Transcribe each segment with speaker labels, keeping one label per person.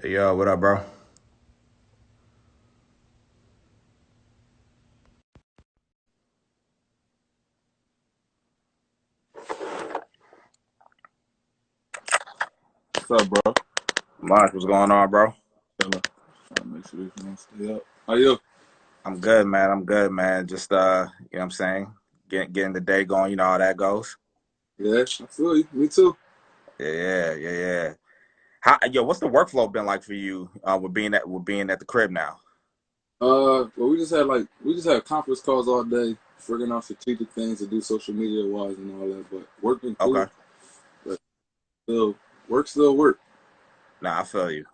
Speaker 1: Hey, yo, what up, bro?
Speaker 2: What's up, bro?
Speaker 1: Munch, what's going on, bro?
Speaker 2: Trying to make sure this man stay up. How you?
Speaker 1: I'm good, man. I'm good, man. Just you know what I'm saying? Getting the day going, you know how that goes.
Speaker 2: Yeah, I feel you. Me too.
Speaker 1: Yeah. Yo, what's the workflow been like for you with being at the crib now?
Speaker 2: Well, we just had conference calls all day, figuring out strategic things to do social media wise and all that. But work been
Speaker 1: Okay.
Speaker 2: cool. But still work.
Speaker 1: Nah, I feel you.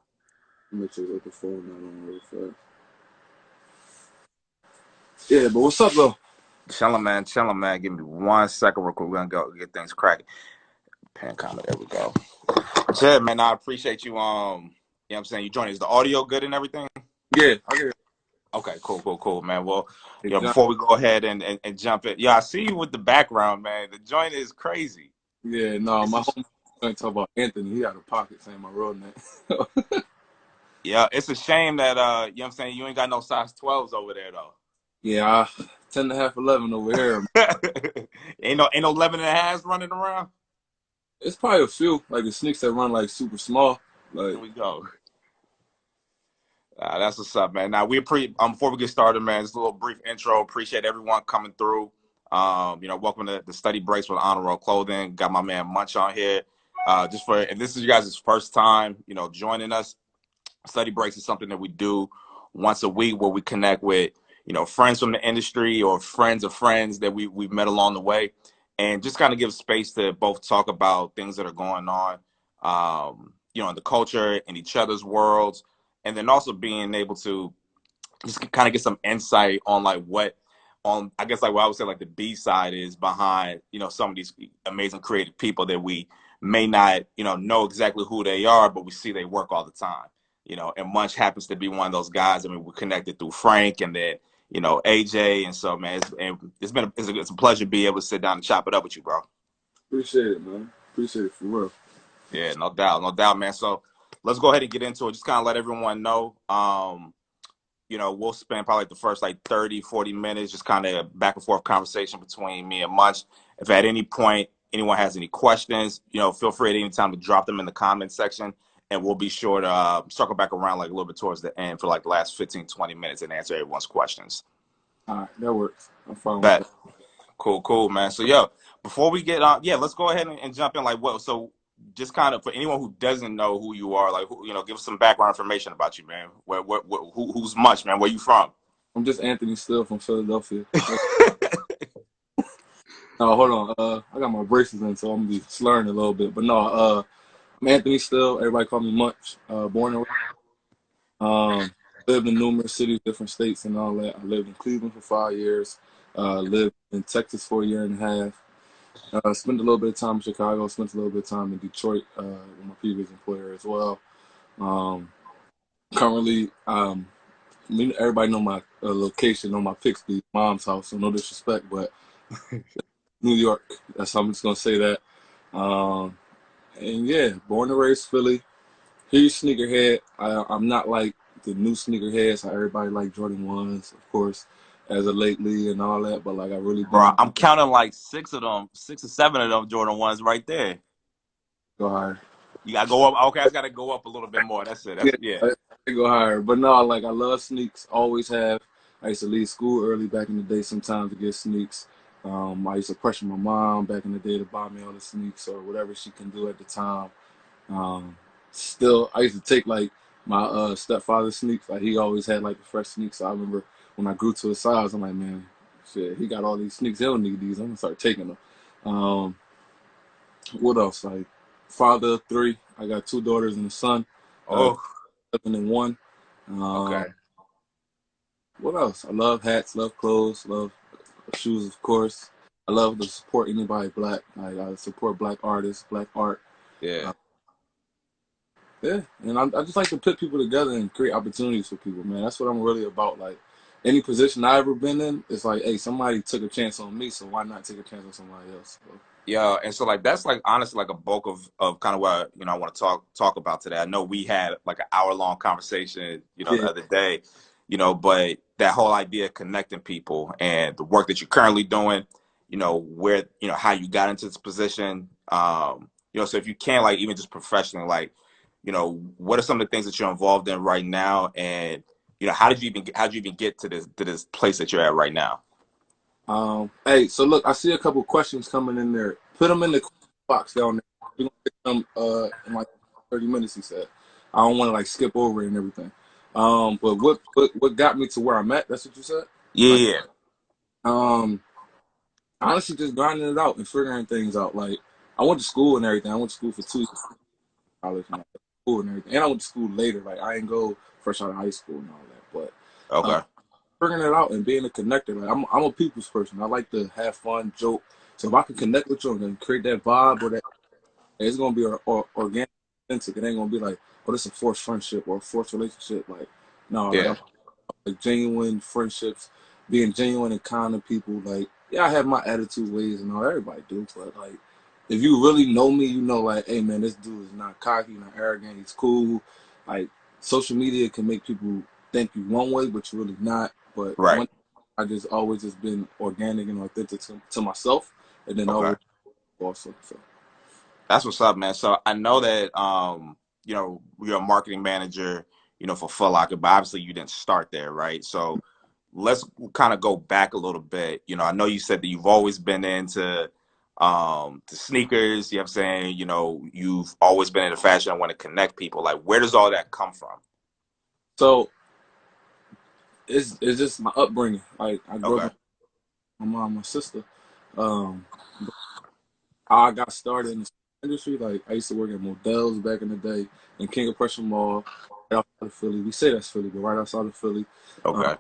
Speaker 2: Make sure that the phone not on real fast. Yeah, but what's up though?
Speaker 1: Chilling, man. Chilling, man. Give me 1 second real quick. We're gonna go get things cracking. Pen comment. There we go. Yeah, man. I appreciate you. You know what I'm saying? You joining. Is the audio good and everything?
Speaker 2: Yeah, I get
Speaker 1: Okay, cool, man. Well,
Speaker 2: it. John.
Speaker 1: before we go ahead and jump in, yeah, I see you with the background, man. The joint is crazy.
Speaker 2: Yeah, no,
Speaker 1: It's
Speaker 2: my
Speaker 1: a,
Speaker 2: home gonna talk about Anthony. He out of pocket saying my real name.
Speaker 1: yeah, it's a shame that you know what I'm saying, you ain't got no size 12s over there though.
Speaker 2: Yeah, 10 and a half, 11 over here.
Speaker 1: ain't no 11 and a halves running around.
Speaker 2: It's probably a few like the sneaks that run like super small.
Speaker 1: There
Speaker 2: Like,
Speaker 1: we go. That's what's up, man. Now before we get started, man, just a little brief intro. Appreciate everyone coming through. Welcome to the study breaks with Honor Roll Clothing. Got my man Munch on here. Just for if this is you guys' first time, joining us. Study breaks is something that we do once a week where we connect with, friends from the industry or friends of friends that we've met along the way, and just kind of give space to both talk about things that are going on, in the culture, in each other's worlds, and then also being able to just kind of get some insight on like what on I guess like what I would say like the B side is behind some of these amazing creative people that we may not know exactly who they are, but we see they work all the time. And Munch happens to be one of those guys. I mean, we're connected through Frank and then AJ, and so man, it's a pleasure to be able to sit down and chop it up with you, bro.
Speaker 2: appreciate it, man. Appreciate it for real.
Speaker 1: Yeah, no doubt, man. So let's go ahead and get into it. Just kind of let everyone know. We'll spend probably the first like 30, 40 minutes, just kind of back and forth conversation between me and Munch. If at any point anyone has any questions, feel free at any time to drop them in the comment section, and we'll be sure to circle back around like a little bit towards the end for like the last 15, 20 minutes and answer everyone's questions.
Speaker 2: All right, that works. I'm fine with
Speaker 1: Bet.
Speaker 2: that.
Speaker 1: Cool, man. So, before we get on, let's go ahead and jump in. Like, what? So, just kind of for anyone who doesn't know who you are, like, give us some background information about you, man. Who's Munch, man? Where you from?
Speaker 2: I'm just Anthony Steele from Philadelphia. No, hold on. I got my braces in, so I'm gonna be slurring a little bit. But no, I'm Anthony Steele. Everybody call me Munch. Born and lived in numerous cities, different states, and all that. I lived in Cleveland for 5 years. Lived in Texas for a year and a half. Spent a little bit of time in Chicago. Spent a little bit of time in Detroit with my previous employer as well. Um, Currently, everybody know my location on my Pixby mom's house, so no disrespect, but New York. That's how I'm just gonna say that. Um, and yeah, born and raised Philly. Huge sneakerhead. I'm not like the new sneakerheads. How everybody like Jordan ones, of course, as of lately and all that. But like I really
Speaker 1: Bro,
Speaker 2: dig
Speaker 1: I'm counting like six or seven of them Jordan ones right there.
Speaker 2: go higher.
Speaker 1: You gotta go up. Okay, I just gotta go up a little bit more. That's it.
Speaker 2: Yeah,
Speaker 1: Yeah.
Speaker 2: I go higher. But no, like I love sneaks. Always have. I used to leave school early back in the day sometimes to get sneaks. I used to pressure my mom back in the day to buy me all the sneaks or whatever she can do at the time. Um, Still, I used to take like my stepfather's sneaks. Like he always had like the fresh sneaks. So I remember when I grew to his size, I'm like, man, shit, he got all these sneaks. He don't need these. I'm gonna start taking them. Um, what else? Like father of three. I got two daughters and a son. Uh,
Speaker 1: Oh,
Speaker 2: 7 and 1. Um,
Speaker 1: okay.
Speaker 2: what else? I love hats, love clothes, love shoes, of course. I love to support anybody black. I support black artists, black art.
Speaker 1: Yeah.
Speaker 2: Uh, yeah, and I just like to put people together and create opportunities for people, man. That's what I'm really about. Like any position I ever been in, it's like, hey, somebody took a chance on me, so why not take a chance on somebody else? So,
Speaker 1: Yeah, and so like that's like honestly like a bulk of kind of what I want to talk about today. I know we had like an hour-long conversation, the
Speaker 2: Yeah.
Speaker 1: other day, but that whole idea of connecting people and the work that you're currently doing, where how you got into this position, so if you can, like, even just professionally, like, what are some of the things that you're involved in right now, and how did you even get to this place that you're at right now?
Speaker 2: Hey, so look, I see a couple questions coming in there. Put them in the box down there. We're gonna get them in like 30 minutes. He said. I don't want to like skip over it and everything. But what got me to where I'm at? That's what you said. Like,
Speaker 1: Yeah,
Speaker 2: um, honestly, just grinding it out and figuring things out. Like, I went to school and everything. I went to school for 2 years, college and all that, school and everything. And I went to school later. Like, I didn't go fresh out of high school and all that. But
Speaker 1: okay,
Speaker 2: figuring it out and being a connector. Like I'm a people's person. I like to have fun, joke. So if I can connect with you and create that vibe or that, it's gonna be organic, authentic. It ain't gonna be like, oh, this is a forced friendship or a forced relationship. Like, no, like
Speaker 1: yeah,
Speaker 2: I'm like genuine friendships, being genuine and kind to people. Like, yeah, I have my attitude ways and all. Everybody do, but like, if you really know me, you know, like, hey man, this dude is not cocky, not arrogant. He's cool. Like, social media can make people think you one way, but you're really not. But
Speaker 1: right,
Speaker 2: one, I just always just been organic and authentic to myself, and then
Speaker 1: okay.
Speaker 2: always also. So
Speaker 1: That's what's up, man. So I know that you're a marketing manager, for Foot Locker, but obviously you didn't start there, right? So let's kind of go back a little bit. I know you said that you've always been into the sneakers, you know what I'm saying? You've always been into fashion and want to connect people. Like, where does all that come from?
Speaker 2: so it's just my upbringing. Like I grew up
Speaker 1: Okay.
Speaker 2: with my mom, my sister. Um, how I got started in the industry, like I used to work at Modell's back in the day in King of Prussia Mall, right outside of Philly. We say that's Philly, but right outside of Philly. Um,
Speaker 1: Okay.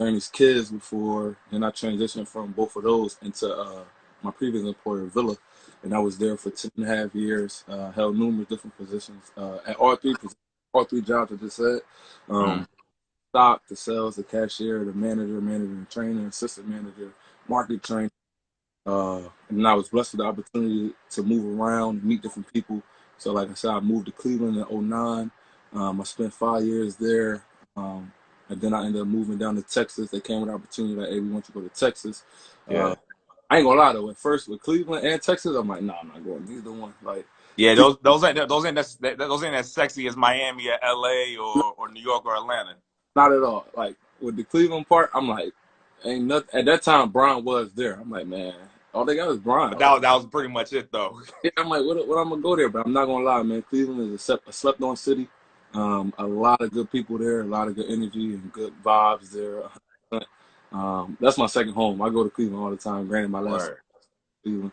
Speaker 2: Earnest Kids before, then I transitioned from both of those into my previous employer, Villa, and I was there for 10.5 years. Held numerous different positions at all three jobs I just said.
Speaker 1: Mm,
Speaker 2: Um, Stock, the sales, the cashier, the manager, and trainer, assistant manager, market trainer. And I was blessed with the opportunity to move around and meet different people. So, like I said, I moved to Cleveland in '09. I spent 5 years there. Um, and then I ended up moving down to Texas. They came with the opportunity like, hey, we want you to go to Texas.
Speaker 1: yeah.
Speaker 2: I ain't gonna lie though. At first with Cleveland and Texas, I'm like, nah, I'm not going. Neither one. Like,
Speaker 1: Yeah, those ain't as sexy as Miami or LA or New York or Atlanta.
Speaker 2: not at all. Like with the Cleveland part, I'm like, ain't nothing. At that time, Brian was there. I'm like, man, all they got is Brian.
Speaker 1: But
Speaker 2: Like,
Speaker 1: that was pretty much it though.
Speaker 2: yeah, I'm like, what I'm gonna go there? But I'm not gonna lie, man. Cleveland is a slept-on city. A lot of good people there, a lot of good energy and good vibes there. That's my second home. I go to Cleveland all the time. Granted, my last
Speaker 1: Word.
Speaker 2: Cleveland,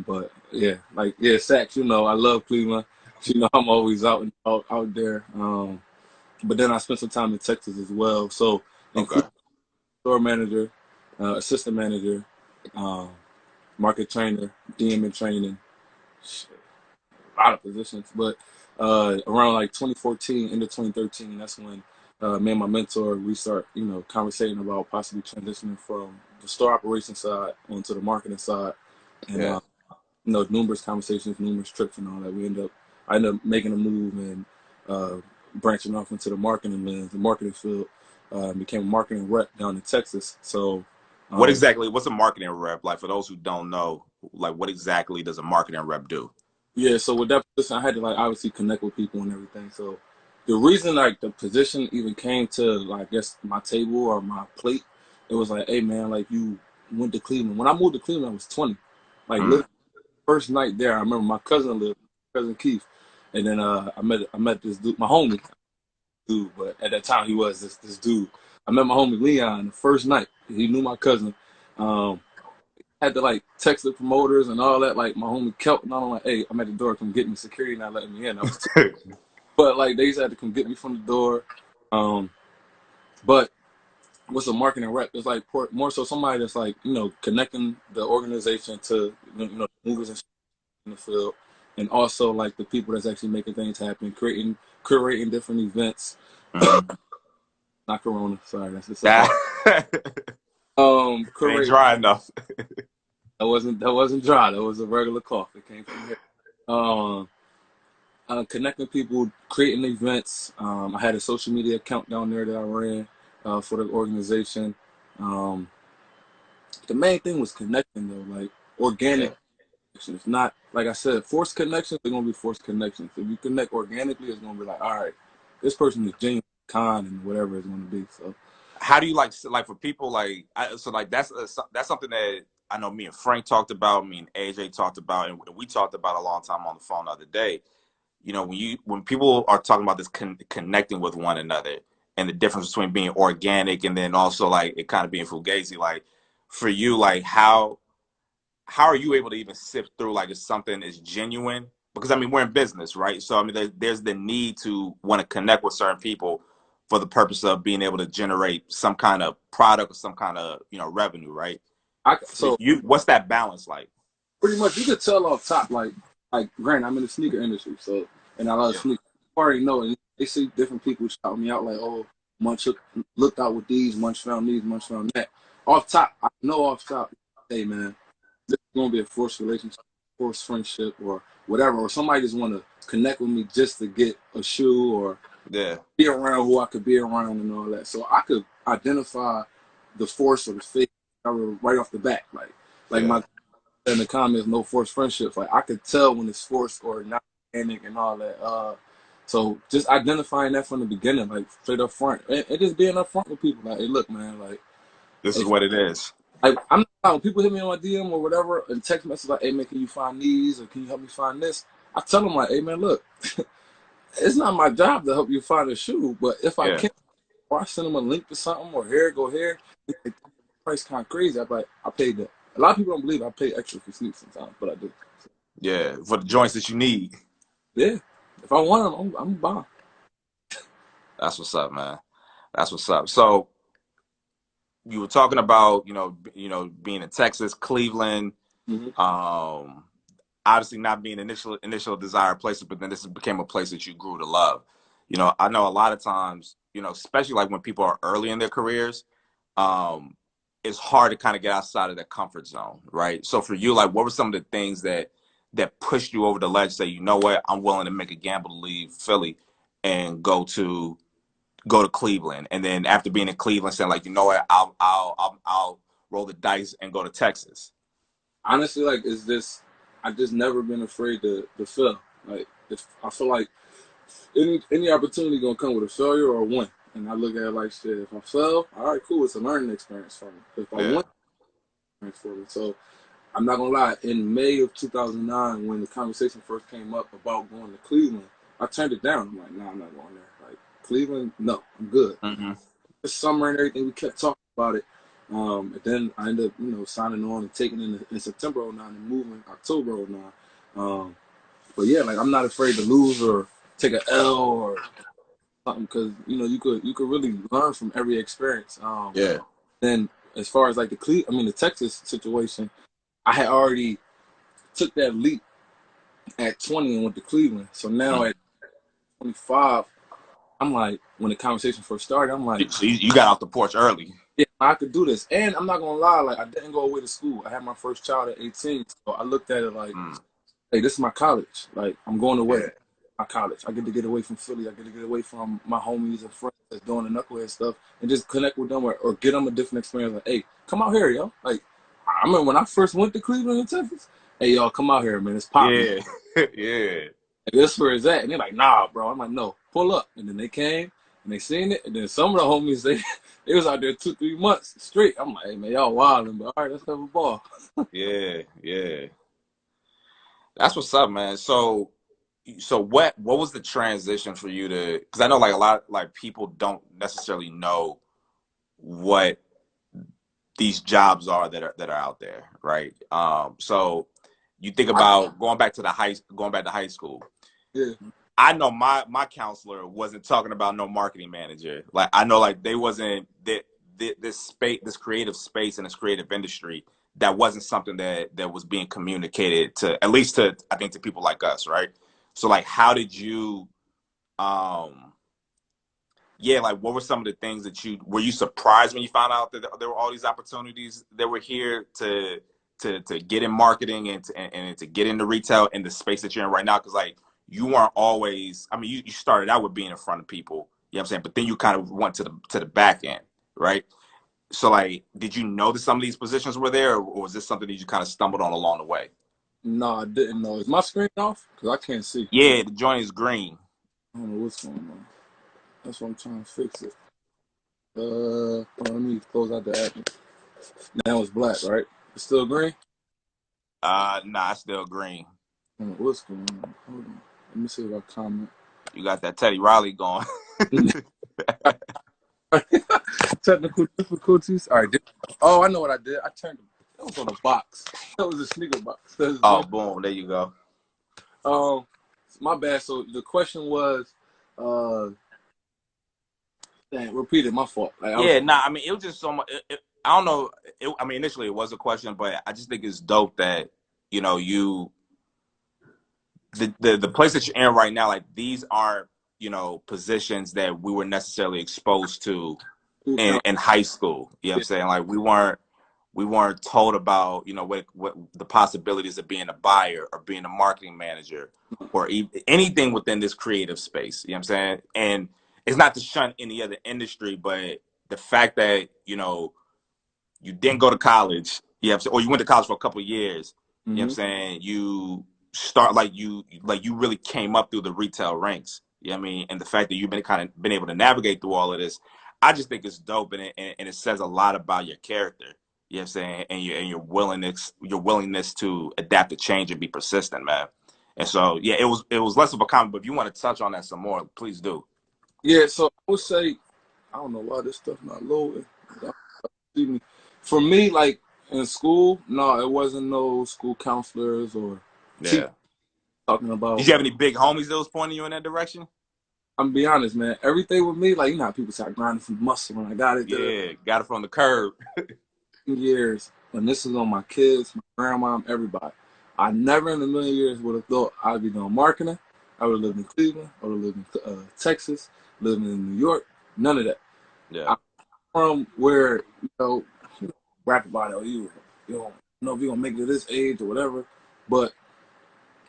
Speaker 2: but yeah, like yeah, Sax. I love Cleveland. I'm always out there. But then I spent some time in Texas as well. So in
Speaker 1: Okay.
Speaker 2: Cleveland, store manager, assistant manager, um, market trainer, DM in training. A lot of positions, but around like 2014 into 2013, that's when me and my mentor we start, conversating about possibly transitioning from the store operation side onto the marketing side, and
Speaker 1: Yeah.
Speaker 2: numerous conversations, numerous trips, and all that. I ended up making a move and uh, branching off into the marketing lens, the marketing field. Became a marketing rep down in Texas. So um,
Speaker 1: What's a marketing rep? Like, for those who don't know, like, what exactly does a marketing rep do?
Speaker 2: yeah, so with that position, I had to like obviously connect with people and everything. So the reason like the position even came to like I guess my table or my plate, it was like, hey man, like you went to Cleveland. When I moved to Cleveland, I was 20. Like
Speaker 1: Mm,
Speaker 2: literally first night there, I remember my cousin lived, cousin Keith, and then I met this dude, my homie dude, but at that time he was this dude. I met my homie Leon the first night. He knew my cousin. Um, had to like text the promoters and all that. Like my homie Kelton, I'm like, hey, I'm at the door, come get me. Security not letting me in. I was, but like they just had to come get me from the door. Um, but what's a marketing rep? It's like more so somebody that's like connecting the organization to movers and in the field, and also like the people that's actually making things happen, curating different events.
Speaker 1: mm.
Speaker 2: Not Corona, sorry, that's just a hard.
Speaker 1: That it ain't
Speaker 2: Curating
Speaker 1: dry enough.
Speaker 2: That wasn't dry. That was a regular cough. It came from here. Um, Connecting people, creating events. I had a social media account down there that I ran for the organization. Um, the main thing was connecting though, like
Speaker 1: Yeah.
Speaker 2: organic connections. Not like I said, forced connections. They're gonna be forced connections. If you connect organically, it's gonna be like, all right, this person is genuine, kind, and whatever it's gonna be. So
Speaker 1: How do you like for people like so like that's something that I know me and Frank talked about, me and AJ talked about, and we talked about a long time on the phone the other day. You know, when people are talking about this connecting with one another and the difference between being organic and then also like it kind of being fugazi, like for you, like how are you able to even sift through like if something is genuine? Because I mean, we're in business, right? So I mean, there's the need to want to connect with certain people for the purpose of being able to generate some kind of product or some kind of revenue, right? For
Speaker 2: so
Speaker 1: you, what's that balance like?
Speaker 2: pretty much you could tell off top, like granted, I'm in the sneaker industry, so and I love
Speaker 1: Yeah,
Speaker 2: sneakers. I already know, and they see different people shout me out like, oh, Munch looked out with these, Munch found these, Munch found that. Off top, I know off top, hey man, this is gonna be a forced relationship, forced friendship, or whatever, or somebody just want to connect with me just to get a shoe or
Speaker 1: yeah,
Speaker 2: be around who I could be around and all that. So I could identify the force or the fake right off the bat, like
Speaker 1: yeah.
Speaker 2: my in the comments, no forced friendships. Like I could tell when it's forced or not organic and all that. So just identifying that from the beginning, like straight up front, and just being up front with people. Like, hey, look, man,
Speaker 1: This is
Speaker 2: if
Speaker 1: what it is.
Speaker 2: like I'm not when people hit me on my DM or whatever and text message like, hey man, can you find these or can you help me find this? I tell them like, hey man, look, it's not my job to help you find a shoe, but if I
Speaker 1: Yeah,
Speaker 2: can, or I send them a link to something or here, go here, the price kind of crazy. I'm like, I paid that. A lot of people don't believe I pay extra for sneakers sometimes, but I do.
Speaker 1: yeah. For the joints that you need.
Speaker 2: Yeah. If I want them, I'm buying.
Speaker 1: That's what's up, man. That's what's up. So you were talking about being in Texas, Cleveland.
Speaker 2: Mm-hmm.
Speaker 1: Um, Obviously not being initial desired place, but then this became a place that you grew to love. I know a lot of times, especially like when people are early in their careers, um, it's hard to kind of get outside of their comfort zone, right? So for you, like, what were some of the things that pushed you over the ledge? Say, you know what, I'm willing to make a gamble to leave Philly and go to Cleveland, and then after being in Cleveland, saying like, you know what, I'll roll the dice and go to Texas.
Speaker 2: Honestly, like it's just I just never been afraid to fail. Like if I feel like any opportunity gonna come with a failure or a win. And I look at it like shit, if I fail, all right, cool, it's a learning experience for me. If I
Speaker 1: Yeah.
Speaker 2: win, it's for me. So I'm not gonna lie, in May of 2009, when the conversation first came up about going to Cleveland, I turned it down. I'm like, nah, I'm not going there. Like Cleveland, no, I'm good.
Speaker 1: Hmm.
Speaker 2: This summer and everything, we kept talking about it. And then I ended up, signing on and taking in September '09 and moving October '09. But yeah, like I'm not afraid to lose or take an L or something because you could really learn from every experience.
Speaker 1: Yeah.
Speaker 2: Then as far as like the Texas situation, I had already took that leap at 20 and went to Cleveland. So now
Speaker 1: Mm.
Speaker 2: at 25, I'm like, when the conversation first started, I'm like,
Speaker 1: So you got off the porch early.
Speaker 2: yeah, I could do this. And I'm not gonna lie, like I didn't go away to school. I had my first child at 18, so I looked at it like,
Speaker 1: Mm.
Speaker 2: hey, this is my college. Like I'm going away.
Speaker 1: Yeah.
Speaker 2: My college. I get away from Philly. I get to get away from my homies and friends that's doing the knucklehead stuff and just connect with them or get them a different experience. Like, hey, come out here, yo. Like, I remember when I first went to Cleveland and Texas. Hey, y'all, come out here, man. It's popping.
Speaker 1: Yeah. Yeah.
Speaker 2: Like, this where it's at. And they're like, nah, bro. I'm like, no, pull up. And then they came and they seen it. And then some of the homies, they was out there 2-3 months straight. I'm like, hey, man, y'all wilding, but all right, let's have a ball.
Speaker 1: Yeah. Yeah. That's what's up, man. So what was the transition for you to? Because I know like a lot like people don't necessarily know what these jobs are that are out there, right? So you think about going back to high school.
Speaker 2: Yeah.
Speaker 1: I know my counselor wasn't talking about no marketing manager. Like I know like they wasn't that this space, this creative space and this creative industry, that wasn't something that was being communicated to, at least to, I think, to people like us, right? So like how did you um yeah, like what were some of the things that were you surprised when you found out that there were all these opportunities that were here to get in marketing and to get into retail in the space that you're in right now? Because like you weren't always, I mean, you started out with being in front of people, you know what I'm saying? But then you kind of went to the back end, right? So like, did you know that some of these positions were there, or was this something that you kind of stumbled on along the way?
Speaker 2: No, I didn't know. Is my screen off? Because I can't see.
Speaker 1: Yeah, the joint is green.
Speaker 2: I don't know what's going on. That's what I'm trying to fix it. Let me close out the app. Now it's black, right? It's still green?
Speaker 1: Nah, it's still green.
Speaker 2: I don't know what's going on. Hold on. Let me see if I comment.
Speaker 1: You got that Teddy Riley going.
Speaker 2: Technical difficulties. All right. Oh, I know what I did. I turned it. That was on a box. That was a sneaker box.
Speaker 1: Oh, boom. There you go.
Speaker 2: My bad. So the question was, repeat it. My fault. Like,
Speaker 1: I mean, it was just so much. I don't know. I mean, initially it was a question, but I just think it's dope that, you know, the place that you're in right now, like these aren't, you know, positions that we were necessarily exposed to in high school. You know what I'm saying? Like we weren't told about, you know, what the possibilities of being a buyer or being a marketing manager or anything within this creative space. You know what I'm saying? And it's not to shun any other industry, but the fact that, you know, you didn't go to college, you know what I'm saying, or you went to college for a couple of years, you know what I'm saying? You start like you really came up through the retail ranks. You know what I mean? And the fact that you've been able to navigate through all of this, I just think it's dope, and it says a lot about your character. You know what I'm saying? And your willingness to adapt to change and be persistent, man. And so yeah, it was less of a comment, but if you want to touch on that some more, please do.
Speaker 2: Yeah, so I would say, I don't know why this stuff not loading. For me, like in school, no, it wasn't no school counselors or teachers
Speaker 1: Yeah.
Speaker 2: talking about.
Speaker 1: Did you have any big homies that was pointing you in that direction?
Speaker 2: I'm gonna be honest, man. Everything with me, like, you know how people start grinding some muscle when I got it.
Speaker 1: Yeah, got it from the curb.
Speaker 2: Years, and this is on my kids, my grandma, everybody. I never in a million years would have thought I'd be doing marketing. I would have lived in Cleveland. I would have lived in Texas, living in New York. None of that.
Speaker 1: Yeah.
Speaker 2: I'm from where, you know, rap about it, or you don't know if you're gonna make it at this age or whatever. But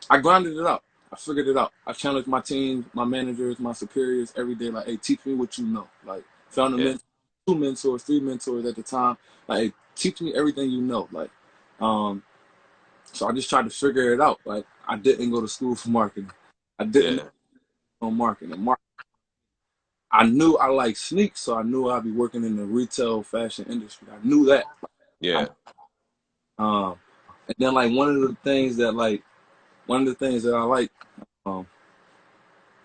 Speaker 2: I grinded it out. I figured it out. I challenged my team, my managers, my superiors every day. Like, hey, teach me what you know. Like, found a mentor, 2 mentors, 3 mentors at the time. Like, hey, teach me everything you know. Like, so I just tried to figure it out. Like, I didn't go to school for marketing. I didn't know marketing. I knew I liked sneaks, so I knew I'd be working in the retail fashion industry. I knew that.
Speaker 1: Yeah.
Speaker 2: And then like one of the things that I like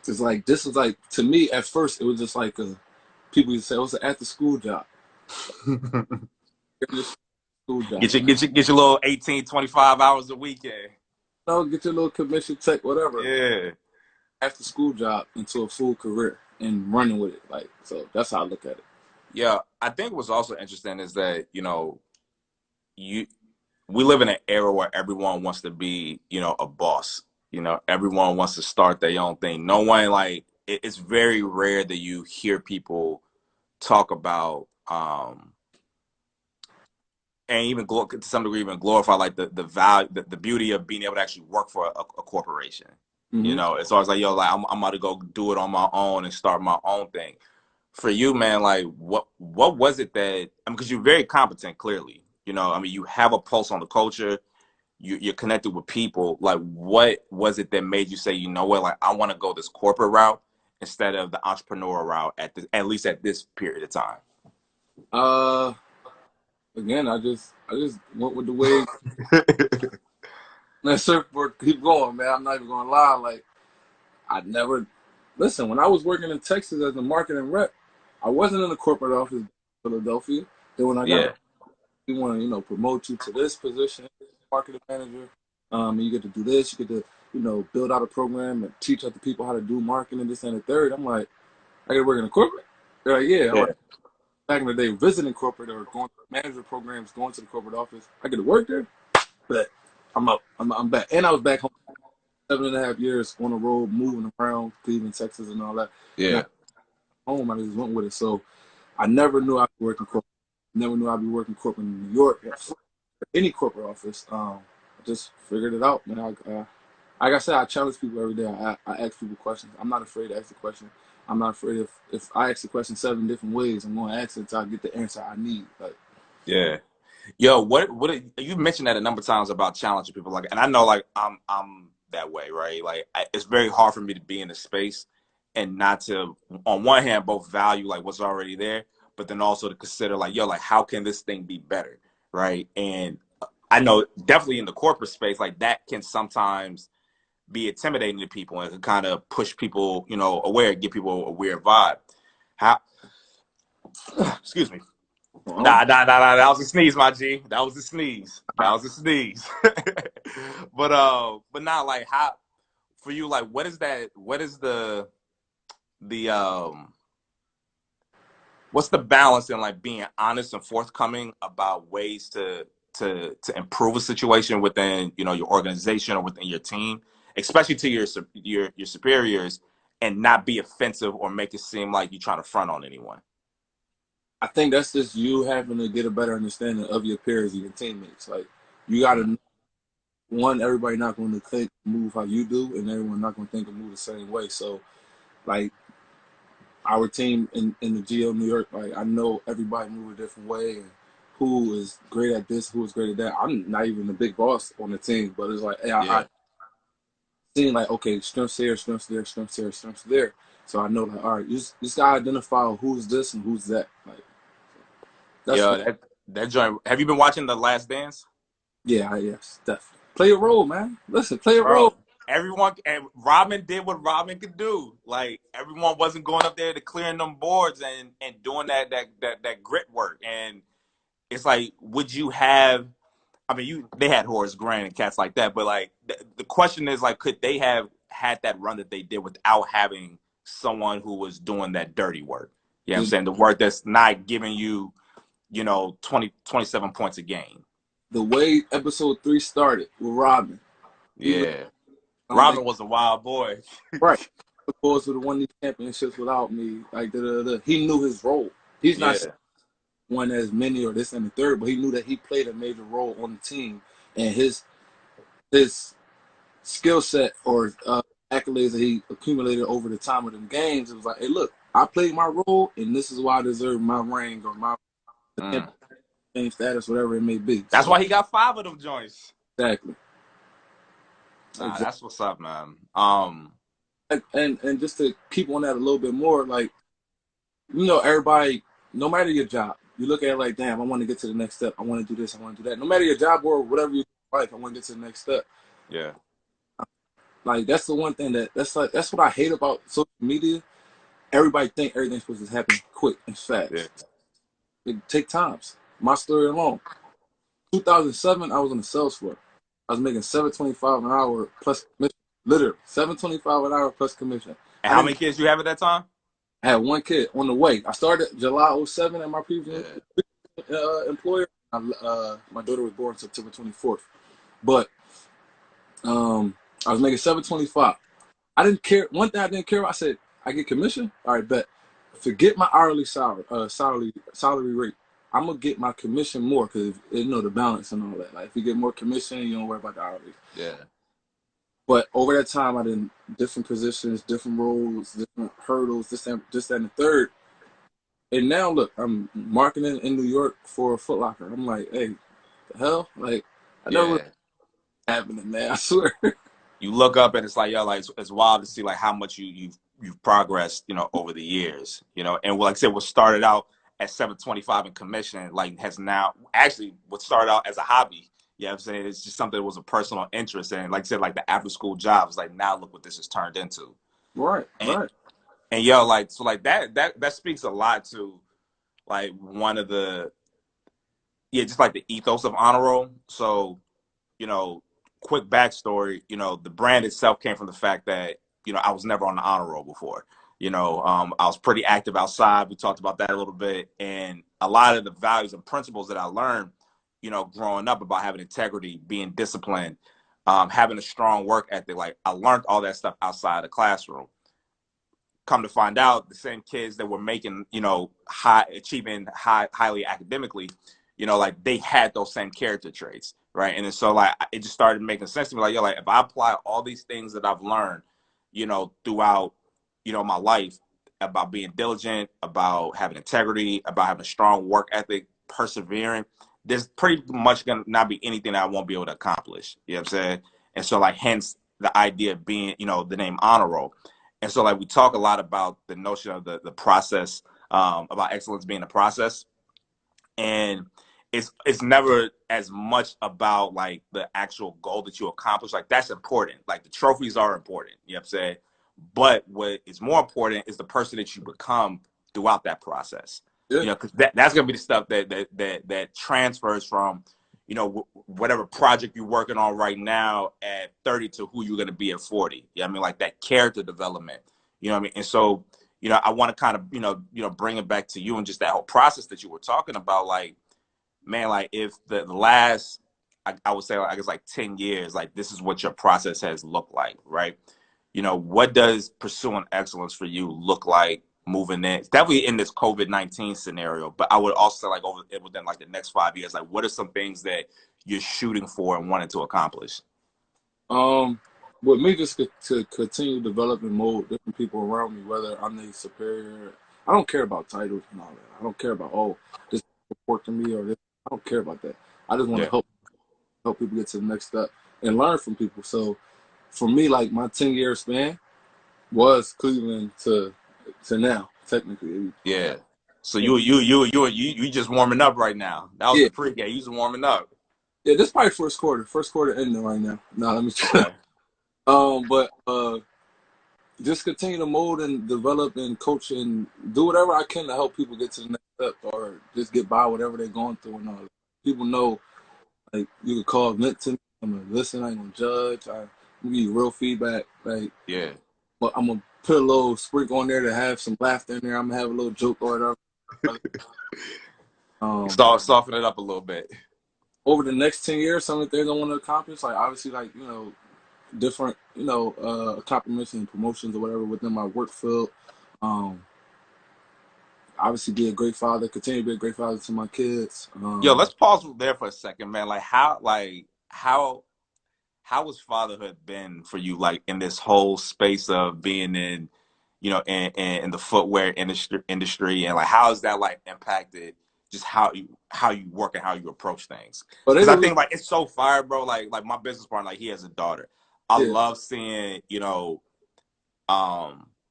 Speaker 2: is like, this is like, to me at first it was just like people used to say, oh, it's an after school job. School job.
Speaker 1: Get your little 18, 25 hours a week in.
Speaker 2: No, get your little commission check, whatever.
Speaker 1: Yeah.
Speaker 2: After school job into a full career and running with it. Like, so that's how I look at it.
Speaker 1: Yeah. I think what's also interesting is that, you know, we live in an era where everyone wants to be, you know, a boss. You know, everyone wants to start their own thing. No one, like, it's very rare that you hear people talk about and even to some degree even glorify like the value, the beauty of being able to actually work for a corporation. You know, it's always like, yo, like I'm about to go do it on my own and start my own thing. For you, man, like what was it that, I mean, because you're very competent, clearly. You know, I mean, you have a pulse on the culture. You're connected with people. Like, what was it that made you say, you know what, like I want to go this corporate route instead of the entrepreneurial route at least at this period of time?
Speaker 2: Again, I just went with the way. That surfboard keep going, man. I'm not even gonna lie. Like, I never listen. When I was working in Texas as a marketing rep, I wasn't in the corporate office in Philadelphia. Then when I got, we want to, you know, promote you to this position, marketing manager. And you get to do this. You get to, you know, build out a program and teach other people how to do marketing, this and the third. I'm like, I got to work in the corporate. They're like, yeah. I'm like, back in the day, visiting corporate or going to manager programs, going to the corporate office. I get to work there, but I'm up. I'm back, and I was back home 7.5 years on the road, moving around Cleveland, Texas, and all that.
Speaker 1: Yeah.
Speaker 2: Home, I just went with it. So I never knew I'd be working corporate. Never knew I'd be working corporate in New York. any corporate office. I just figured it out, man. Like I said, I challenge people every day. I ask people questions. I'm not afraid to ask the question. I'm not afraid if I ask the question 7 different ways, I'm going to ask it until I get the answer I need. Like,
Speaker 1: Yeah. Yo, you mentioned that a number of times about challenging people, like, and I know, like, I'm that way, right? Like, it's very hard for me to be in a space and not to, on one hand, both value like what's already there, but then also to consider, like, yo, like, how can this thing be better, right? And I know definitely in the corporate space, like, that can sometimes be intimidating to people and can kind of push people, aware, give people a weird vibe. How, excuse me.
Speaker 2: well,
Speaker 1: Nah. That was a sneeze, my G. That was a sneeze. That was a sneeze. But not like how for you. Like, what is that? What is the what's the balance in like being honest and forthcoming about ways to improve a situation within your organization or within your team, especially to your superiors, and not be offensive or make it seem like you're trying to front on anyone.
Speaker 2: I think that's just you having to get a better understanding of your peers and your teammates. Like, you got to, one, everybody not going to think, move how you do, and everyone not going to think and move the same way. So, like, our team in the GO New York, like, I know everybody move a different way and who is great at this, who is great at that. I'm not even the big boss on the team, but it's like, hey, I
Speaker 1: Yeah.
Speaker 2: seen like, okay, strengths here, strengths there, strengths here, strengths there. So I know like, all right, you just gotta identify who's this and who's that. Like, that's
Speaker 1: Yeah,
Speaker 2: what.
Speaker 1: that joint. Have you been watching The Last Dance?
Speaker 2: Yeah, yes, definitely. Play a role, man. Listen, play a role.
Speaker 1: Bro, everyone and Robin did what Robin could do. Like, everyone wasn't going up there to clearing them boards and doing that grit work. And it's like, would you have? I mean, they had Horace Grant and cats like that, but like the question is, like, could they have had that run that they did without having someone who was doing that dirty work? You know what I'm
Speaker 2: The
Speaker 1: saying? The work that's not giving you 27 points a game.
Speaker 2: the way episode 3 started with Robin, he let
Speaker 1: Yeah.
Speaker 2: they
Speaker 1: Robin was a wild boy.
Speaker 2: right. The boys would have won these championships without me. Like, he knew his role. He's not
Speaker 1: Yeah.
Speaker 2: one as many or this and the third, but he knew that he played a major role on the team, and his skill set or accolades that he accumulated over the time of them games. It was like, hey, look, I played my role, and this is why I deserve my ring or my
Speaker 1: Mm.
Speaker 2: champion status, whatever it may be.
Speaker 1: That's
Speaker 2: So
Speaker 1: why he got 5 of them joints.
Speaker 2: exactly,
Speaker 1: Nah,
Speaker 2: exactly.
Speaker 1: that's what's up, man.
Speaker 2: And just to keep on that a little bit more, like, everybody, no matter your job, you look at it like, damn, I want to get to the next step. I want to do this. I want to do that. No matter your job or whatever you like, I want to get to the next step.
Speaker 1: Yeah.
Speaker 2: Like, that's the one thing that's what I hate about social media. Everybody think everything's supposed to happen quick and
Speaker 1: Yeah.
Speaker 2: fast. It take times. My story alone. 2007, I was on the sales floor. I was making 7.25 an hour plus commission. Literally 7.25 an hour plus commission.
Speaker 1: And
Speaker 2: I
Speaker 1: how
Speaker 2: didn't.
Speaker 1: many kids you have at that time?
Speaker 2: I had one kid on the way. I started July '07 at my previous
Speaker 1: Yeah.
Speaker 2: employer. My daughter was born September 24th. But I was making 7.25. I didn't care. One thing I didn't care about, I said, I get commission. All right, bet. Forget my hourly salary rate. I'm gonna get my commission more because the balance and all that. Like, if you get more commission, you don't worry about the hourly.
Speaker 1: Yeah.
Speaker 2: But over that time, I did different positions, different roles, different hurdles, this and the third. And now look, I'm marketing in New York for Foot Locker. I'm like, hey, the hell, like, I never would
Speaker 1: Yeah.
Speaker 2: have happened, man. I swear.
Speaker 1: You look up and it's like, yo, like it's wild to see like how much you've progressed, over the years, and like I said, what started out at 725 in commission, like has now actually what started out as a hobby. You know what I'm saying? It's just something that was a personal interest. And like I said, like the after school jobs, like now look what this has turned into.
Speaker 2: Right,
Speaker 1: And
Speaker 2: right.
Speaker 1: and yo, like so like that speaks a lot to like one of the just like the ethos of honor roll. So, you know, quick backstory, the brand itself came from the fact that, I was never on the honor roll before. I was pretty active outside. We talked about that a little bit. And a lot of the values and principles that I learned, growing up about having integrity, being disciplined, having a strong work ethic, like I learned all that stuff outside the classroom. Come to find out, the same kids that were making, highly academically, you know, like they had those same character traits, right? And then so like it just started making sense to me. Like, yo, like if I apply all these things that I've learned, you know, throughout, you know, my life about being diligent, about having integrity, about having a strong work ethic, persevering, there's pretty much gonna not be anything that I won't be able to accomplish. You know what I'm saying? And so like hence the idea of being, you know, the name honor roll. And so like we talk a lot about the notion of the process, about excellence being a process. And it's never as much about like the actual goal that you accomplish. Like that's important. Like the trophies are important. You know what I'm saying? But what is more important is the person that you become throughout that process.
Speaker 2: Yeah.
Speaker 1: You know, because that's gonna be the stuff that transfers from, you know, whatever project you're working on right now at 30 to who you're gonna be at 40. Yeah, I mean, like that character development. You know what I mean? And so, you know, I want to kind of, bring it back to you and just that whole process that you were talking about. Like, man, like if the last, I would say, like, I guess like 10 years, like this is what your process has looked like, right? You know, what does pursuing excellence for you look like moving in? It's definitely in this COVID-19 scenario, but I would also say like within like the next 5 years, like what are some things that you're shooting for and wanting to accomplish?
Speaker 2: With me, just to continue to develop and mold different people around me, whether I'm the superior. I don't care about titles and all that. I don't care about, oh, this report to me or this. I don't care about that. I just want to
Speaker 1: Yeah.
Speaker 2: help people get to the next step and learn from people. So for me, like my 10-year span was Cleveland to now, technically.
Speaker 1: Yeah. So you just warming up right now. That was
Speaker 2: Yeah.
Speaker 1: the pregame. You just warming up.
Speaker 2: Yeah, this is probably first quarter. First quarter ending right now. No, let me try.
Speaker 1: Okay.
Speaker 2: But just continue to mold and develop and coach and do whatever I can to help people get to the next step or just get by whatever they're going through and all that. People know, like, you can call, vent to me. I'm going to listen. I ain't going to judge. I'm going to give you real feedback. Like,
Speaker 1: Yeah.
Speaker 2: but I'm going to put a little sprinkle on there to have some laughter in there. I'm going to have a little joke or whatever.
Speaker 1: Soften it up a little bit.
Speaker 2: Over the next 10 years, some of the things I want to accomplish, like, obviously, like, different, accomplishments and promotions or whatever within my work field. Obviously, be a great father, continue to be a great father to my kids.
Speaker 1: Yo, let's pause there for a second, man. How has fatherhood been for you, like in this whole space of being in, in the footwear industry, and like how has that like impacted just how you work and how you approach things?
Speaker 2: But they
Speaker 1: Because I
Speaker 2: really,
Speaker 1: think like it's so fire, bro. Like my business partner, like he has a daughter. I
Speaker 2: yeah.
Speaker 1: love seeing,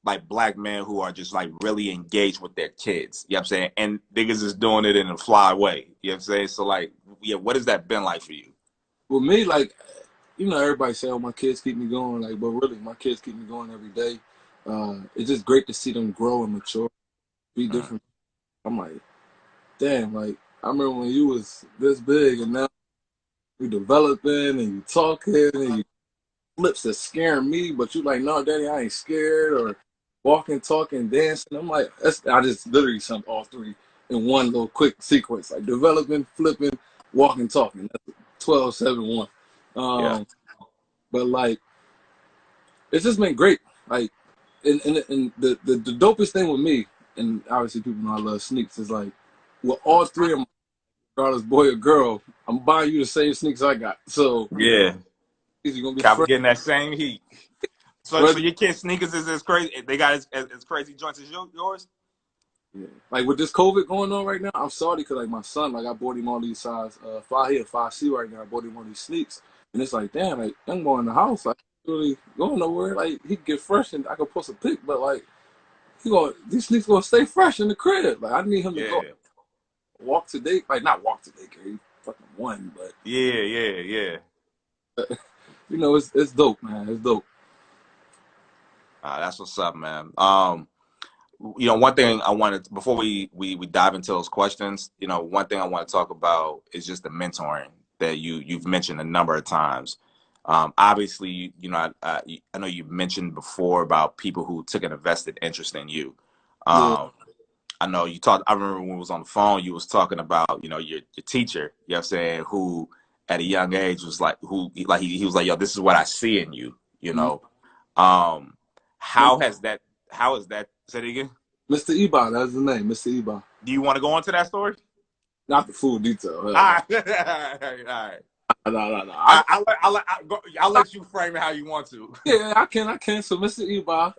Speaker 1: like black men who are just like really engaged with their kids. You know what I'm saying? And niggas is doing it in a fly way. You know what I'm saying? So like, yeah, what has that been like for you?
Speaker 2: With me, like, everybody say, "Oh, my kids keep me going." Like, but really, my kids keep me going every day. It's just great to see them grow and mature, be
Speaker 1: Mm.
Speaker 2: different. I'm like, damn, like I remember when you was this big, and now you developing and you talking and you flips that scaring me, but you like, no, daddy, I ain't scared, or walking, talking, dancing. I'm like, I just literally summed all three in one little quick sequence, like developing, flipping, walking, talking. That's 12, 7, 1.
Speaker 1: Yeah.
Speaker 2: But like, it's just been great. Like, and the dopest thing with me, and obviously people know I love sneaks, is like, with all three of them, regardless boy or girl, I'm buying you the same sneaks I got. So
Speaker 1: Yeah.
Speaker 2: you're gonna be
Speaker 1: Cap
Speaker 2: fresh.
Speaker 1: getting that same heat. So your kids' sneakers is as crazy. They got as crazy joints as yours.
Speaker 2: Yeah. Like with this COVID going on right now, I'm sorry because like my son, like I bought him all these size 5C right now. I bought him all these sneaks, and it's like, damn, like I'm going in the house, like really going nowhere. Like he can get fresh and I can post a pic, but like these sneaks gonna stay fresh in the crib. Like I need him to go
Speaker 1: Yeah.
Speaker 2: walk today, like not walk today, cause he fucking won, but
Speaker 1: Yeah.
Speaker 2: it's dope, man. It's dope.
Speaker 1: That's what's up, man. One thing I wanted before we dive into those questions, one thing I want to talk about is just the mentoring that you've mentioned a number of times. Obviously, I know you mentioned before about people who took an invested interest in you.
Speaker 2: Yeah.
Speaker 1: I know you talked. I remember when we was on the phone, you was talking about your teacher. You know what I'm saying? Who at a young age was like he was like, yo, this is what I see in you. You
Speaker 2: Mm-hmm.
Speaker 1: know, um, how has that? How is that? Say it again.
Speaker 2: Mr. Eba, that's the name, Mr. Eba.
Speaker 1: Do you want to go into that story?
Speaker 2: Not the full detail.
Speaker 1: All right. All right.
Speaker 2: No.
Speaker 1: I'll let you frame it how you want to.
Speaker 2: Yeah, I can. So Mr. Eba,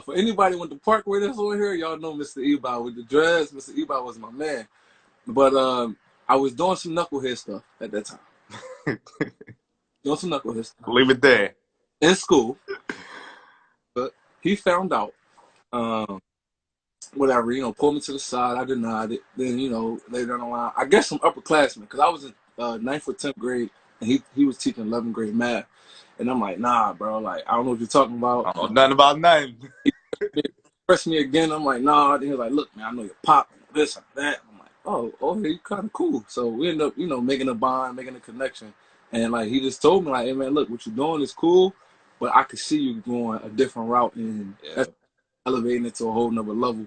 Speaker 2: for anybody went to Parkway that's over here, y'all know Mr. Eba with the dreads. Mr. Eba was my man. But I was doing some knucklehead stuff at that time. Doing some knucklehead stuff.
Speaker 1: Leave it there.
Speaker 2: In school. But he found out. Whatever, pulled me to the side. I denied it. Then, later on the line, I guess some upperclassmen, because I was in 9th or 10th grade, and he was teaching 11th grade math. And I'm like, nah, bro, like, I don't know what you're talking about.
Speaker 1: I don't know nothing about nothing.
Speaker 2: He pressed me again. I'm like, nah. Then he was like, look, man, I know you're pop, this and that. I'm like, oh, you kind of cool. So we end up, making a bond, making a connection. And, like, he just told me, like, hey, man, look, what you're doing is cool, but I could see you going a different route, and that's elevating it to a whole nother level.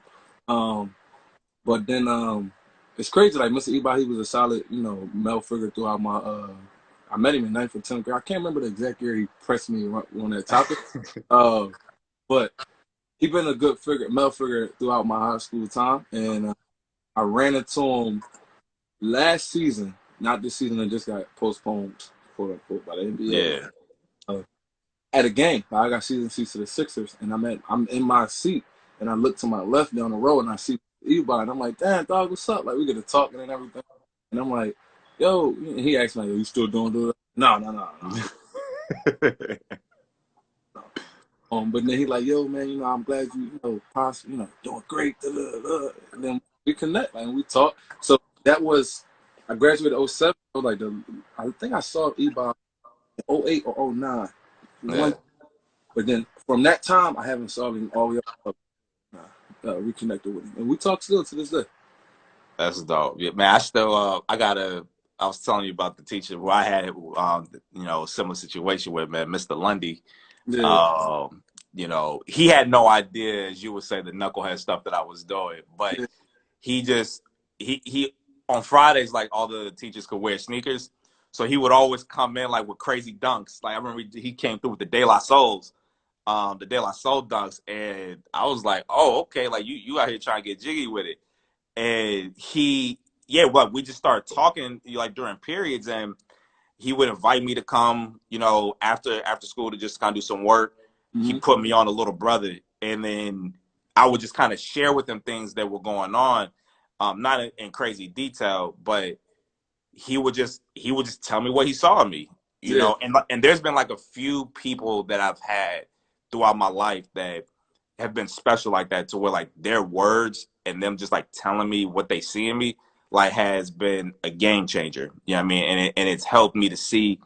Speaker 2: But then it's crazy, like Mr. Eba, he was a solid, male figure throughout my I met him in 9th or 10th grade. I can't remember the exact year he pressed me on that topic. But he been a good male figure throughout my high school time, and I ran into him last season, not this season that just got postponed quote unquote by the NBA.
Speaker 1: Yeah.
Speaker 2: At a game. I got season seats to the Sixers, and I'm in my seat, and I look to my left down the road, and I see Eba, and I'm like, damn, dog, what's up? Like, we get to talking and everything. And I'm like, yo, and he asked me, like, you still doing that? No. But then he like, yo, man, I'm glad you, possibly, doing great. And then we connect, and we talk. So that was, I graduated 07. So like I think I saw Eba in 08 or 09.
Speaker 1: Yeah.
Speaker 2: But then from that time, I haven't saw him all the way up. Reconnected with him, and we talk still to this day.
Speaker 1: That's dope. Yeah, man, I still I was telling you about the teacher who I had a similar situation with, man, Mr. Lundy.
Speaker 2: Yeah.
Speaker 1: He had no idea, as you would say, the knucklehead stuff that I was doing, but he on Fridays, like, all the teachers could wear sneakers, so he would always come in like with crazy dunks. Like, I remember he came through with the De La Souls. The De La Soul dunks, and I was like, oh, okay, like you out here trying to get jiggy with it. And we just started talking like during periods, and he would invite me to come, after school to just kind of do some work. Mm-hmm. He put me on a little brother, and then I would just kind of share with him things that were going on, not in crazy detail, but he would just tell me what he saw in me, and there's been like a few people that I've had throughout my life that have been special like that, to where like their words and them just like telling me what they see in me, like, has been a game changer. You know what I mean? And it's helped me to see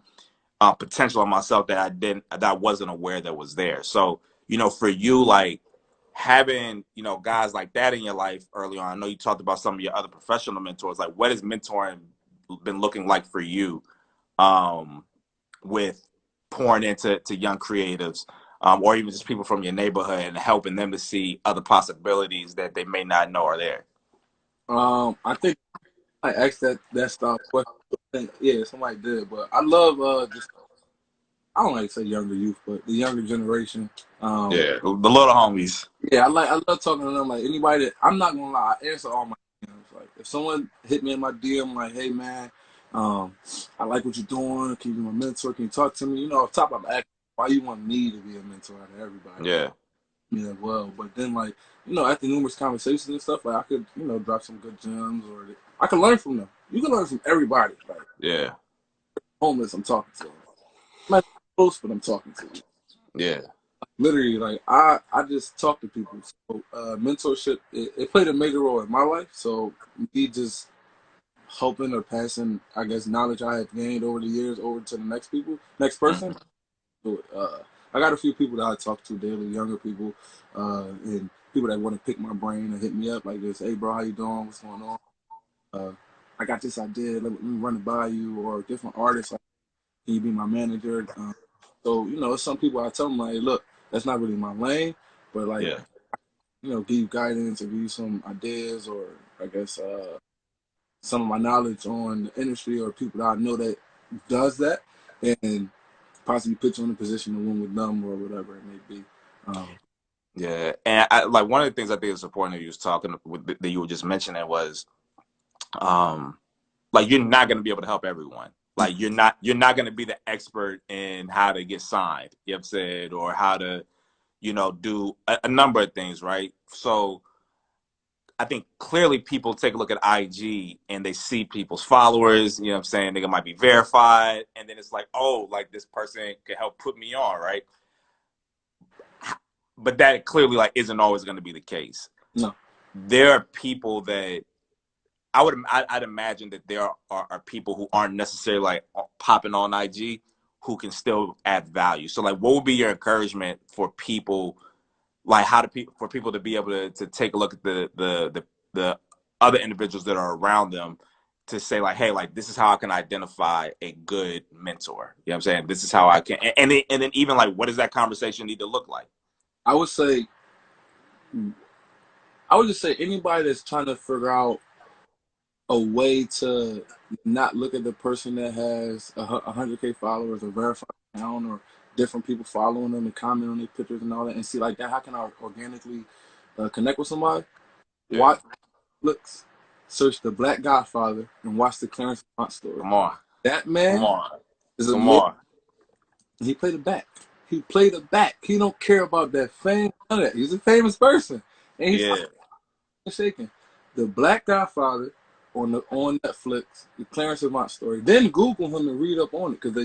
Speaker 1: potential in myself that I wasn't aware that was there. So, for you, like, having, guys like that in your life early on, I know you talked about some of your other professional mentors, like, what has mentoring been looking like for you, with pouring into young creatives, or even just people from your neighborhood, and helping them to see other possibilities that they may not know are there?
Speaker 2: I think I asked that style question. Yeah, somebody did, but I love just, I don't like to say younger youth, but the younger generation.
Speaker 1: The little homies.
Speaker 2: Yeah, I love talking to them. Like, anybody that, I'm not gonna lie, I answer all my DMs. Like, if someone hit me in my DM, like, hey man, I like what you're doing. Can you be my mentor? Can you talk to me? Off top, I'm asking why you want me to be a mentor to everybody.
Speaker 1: Yeah.
Speaker 2: Yeah, well, but then, like, after numerous conversations and stuff, like, I could, drop some good gems, or I can learn from them. You can learn from everybody. Like,
Speaker 1: yeah,
Speaker 2: homeless, I'm talking to them. I'm not close, but I'm talking to them.
Speaker 1: Yeah.
Speaker 2: Literally, like, I just talk to people. So mentorship, it played a major role in my life. So me just helping or passing, I guess, knowledge I have gained over the years over to the next person. So, I got a few people that I talk to daily, younger people, and people that want to pick my brain and hit me up like this. Hey, bro, how you doing? What's going on? I got this idea. Let me run it by you. Or different artists. Like, can you be my manager? So, some people I tell them, like, look, that's not really my lane, but, like, give you guidance or give you some ideas, or I guess some of my knowledge on the industry, or people that I know that does that, and possibly put you in a position to win with them, or whatever it may be.
Speaker 1: Yeah, and like, one of the things I think is important that you was talking with, that you were just mentioning, was like you're not going to be able to help everyone. Like you're not going to be the expert in how to get signed, you know what I'm saying, or how to, do a number of things, right? So I think clearly people take a look at IG and they see people's followers, you know what I'm saying? They might be verified. And then it's like, oh, like this person could help put me on, right? But that clearly like isn't always going to be the case.
Speaker 2: No.
Speaker 1: There are people that I'd imagine that there are people who aren't necessarily like popping on IG who can still add value. So like, what would be your encouragement for people, like for people to be able to take a look at the other individuals that are around them to say like, hey, like this is how I can identify a good mentor. You know what I'm saying? This is how I can, and then even like, what does that conversation need to look like?
Speaker 2: I would just say anybody that's trying to figure out a way to not look at the person that has 100K followers or verified account or different people following them and comment on their pictures and all that and see like that, how can I organically connect with somebody?
Speaker 1: Yeah.
Speaker 2: Watch looks, search the Black Godfather and watch the Clarence Munch story.
Speaker 1: Come on.
Speaker 2: That man
Speaker 1: Come on.
Speaker 2: is
Speaker 1: Come on.
Speaker 2: He played it back. He played it back. He don't care about that fame. None of that. He's a famous person. And he's shaking. The Black Godfather on Netflix, the Clarence Munch story. Then Google him and read up on it because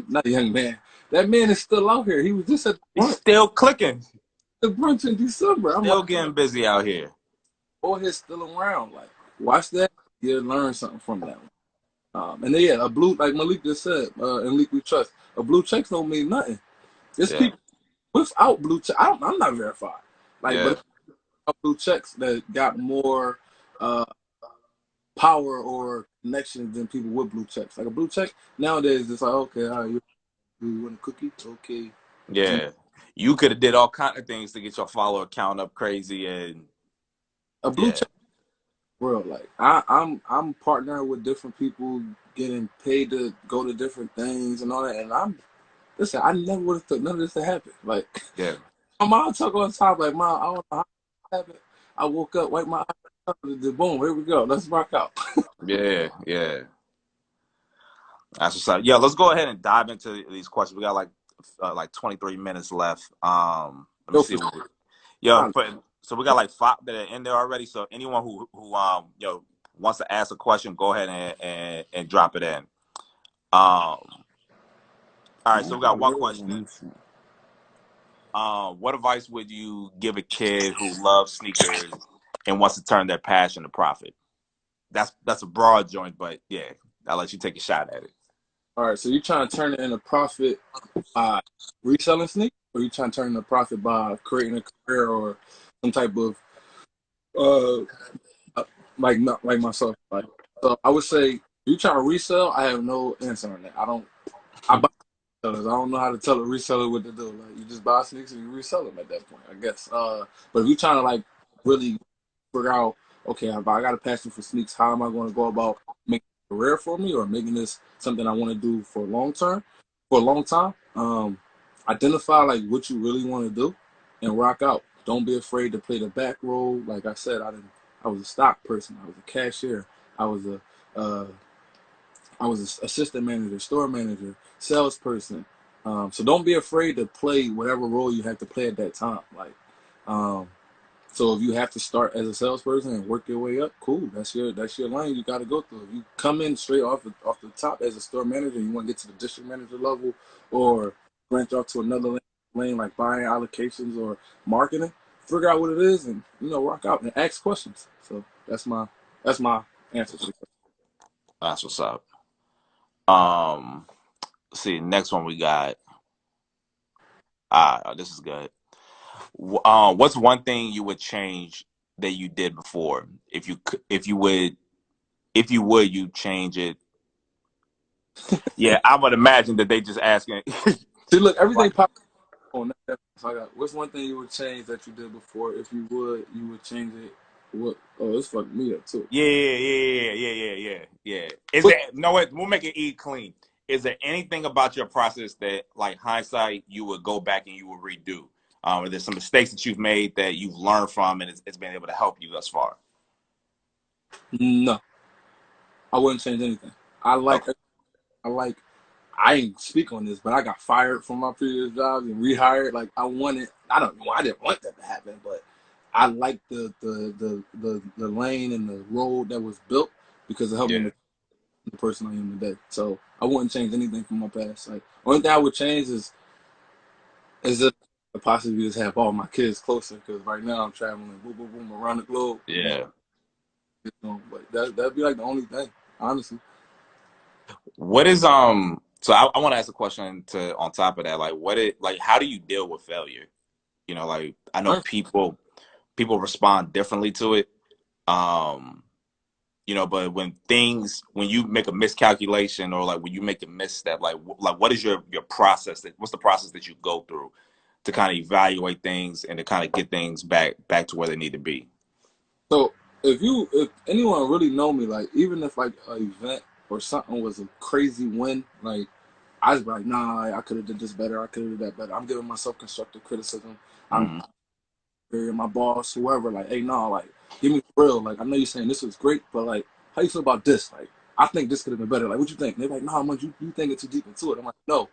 Speaker 2: not young man. That man is still out here. He was just at the brunch.
Speaker 1: He's still clicking.
Speaker 2: The brunch in December. I'm
Speaker 1: still
Speaker 2: like,
Speaker 1: getting busy out here.
Speaker 2: Or he's still around. Like, watch that. You'll learn something from that one. And then a blue, like Malik just said, and Malik we trust. A blue checks don't mean nothing. There's people without blue check. I'm not verified. Like, but blue checks that got more power or connections than people with blue checks. Like a blue check nowadays, it's like, okay, all right, you want a cookie? Okay.
Speaker 1: Yeah, you could have did all kind of things to get your follower count up crazy, and
Speaker 2: a blue check. World, like I'm partnering with different people, getting paid to go to different things and all that, and listen, I never would have thought none of this to happen. Like, my mom talk all the time, like, Mom, I don't know how it happened. I woke up, wiped my eyes, boom, here we go. Let's rock out.
Speaker 1: Yeah. That's what's up. Yeah, let's go ahead and dive into these questions. We got like 23 minutes left. Let me see. So we got like 5 that are in there already. So anyone who wants to ask a question, go ahead and drop it in. All right, so we got one question. What advice would you give a kid who loves sneakers and wants to turn their passion to profit? That's a broad joint, but yeah, I'll let you take a shot at it.
Speaker 2: All right, so you're trying to turn it into profit by reselling sneakers, or you trying to turn it into profit by creating a career or some type of like myself? Like, so I would say, if you trying to resell, I have no answer on that. I buy sellers. I don't know how to tell a reseller what to do. Like, you just buy sneakers and you resell them at that point, I guess. But if you're trying to like really figure out, okay, if I got a passion for sneaks, how am I going to go about making a career for me or making this something I want to do for a long time? Identify like what you really want to do and rock out. Don't be afraid to play the back role. Like I said, I was a stock person. I was a cashier. I was an assistant manager, store manager, salesperson. So don't be afraid to play whatever role you have to play at that time. Like, so if you have to start as a salesperson and work your way up, cool. That's your lane you got to go through. If you come in straight off the top as a store manager, and you want to get to the district manager level, or branch off to another lane like buying allocations or marketing, figure out what it is and rock out and ask questions. So that's my answer to the question.
Speaker 1: That's what's up. See, next one we got. This is good. What's one thing you would change that you did before? If you would, you change it. Yeah, I would imagine that they just asking.
Speaker 2: See, look, everything pops on that. So I got, what's one thing you would change that you did before? If you would change it. What? Oh, it's fucking me up too.
Speaker 1: Yeah. Is there no? We'll make it eat clean. Is there anything about your process that, like hindsight, you would go back and you would redo? Or there's some mistakes that you've made that you've learned from, and it's been able to help you thus far?
Speaker 2: No. I wouldn't change anything. I like,
Speaker 1: Okay.
Speaker 2: I like, I ain't speak on this, but I got fired from my previous jobs and rehired. Like I wanted, I don't know, I didn't want that to happen, but I like the lane and the road that was built because it helped me
Speaker 1: Yeah.
Speaker 2: become the person I am today. So I wouldn't change anything from my past. Like only thing I would change is just possibly just have all my kids closer because right now I'm traveling boom boom boom around the globe. And,
Speaker 1: Yeah.
Speaker 2: but that'd be like the only thing, honestly.
Speaker 1: What is so I want to ask a question to on top of that, like how do you deal with failure? You know, like I know
Speaker 2: Learn.
Speaker 1: people respond differently to it. Um, you know, but when you make a miscalculation or like when you make a misstep, like what is your process what's the process that you go through to kind of evaluate things and to kind of get things back to where they need to be?
Speaker 2: So if anyone really know me, like even if like an event or something was a crazy win, like I was like, nah, I could have did this better, I could have did that better. I'm giving myself constructive criticism. I'm
Speaker 1: Hmm.
Speaker 2: my boss, whoever, like, hey, no, like, give me real. Like, I know you're saying this was great, but like, how you feel about this? Like, I think this could have been better. Like, what you think? And they're like, nah, man, you thinking too deep into it. I'm like, no,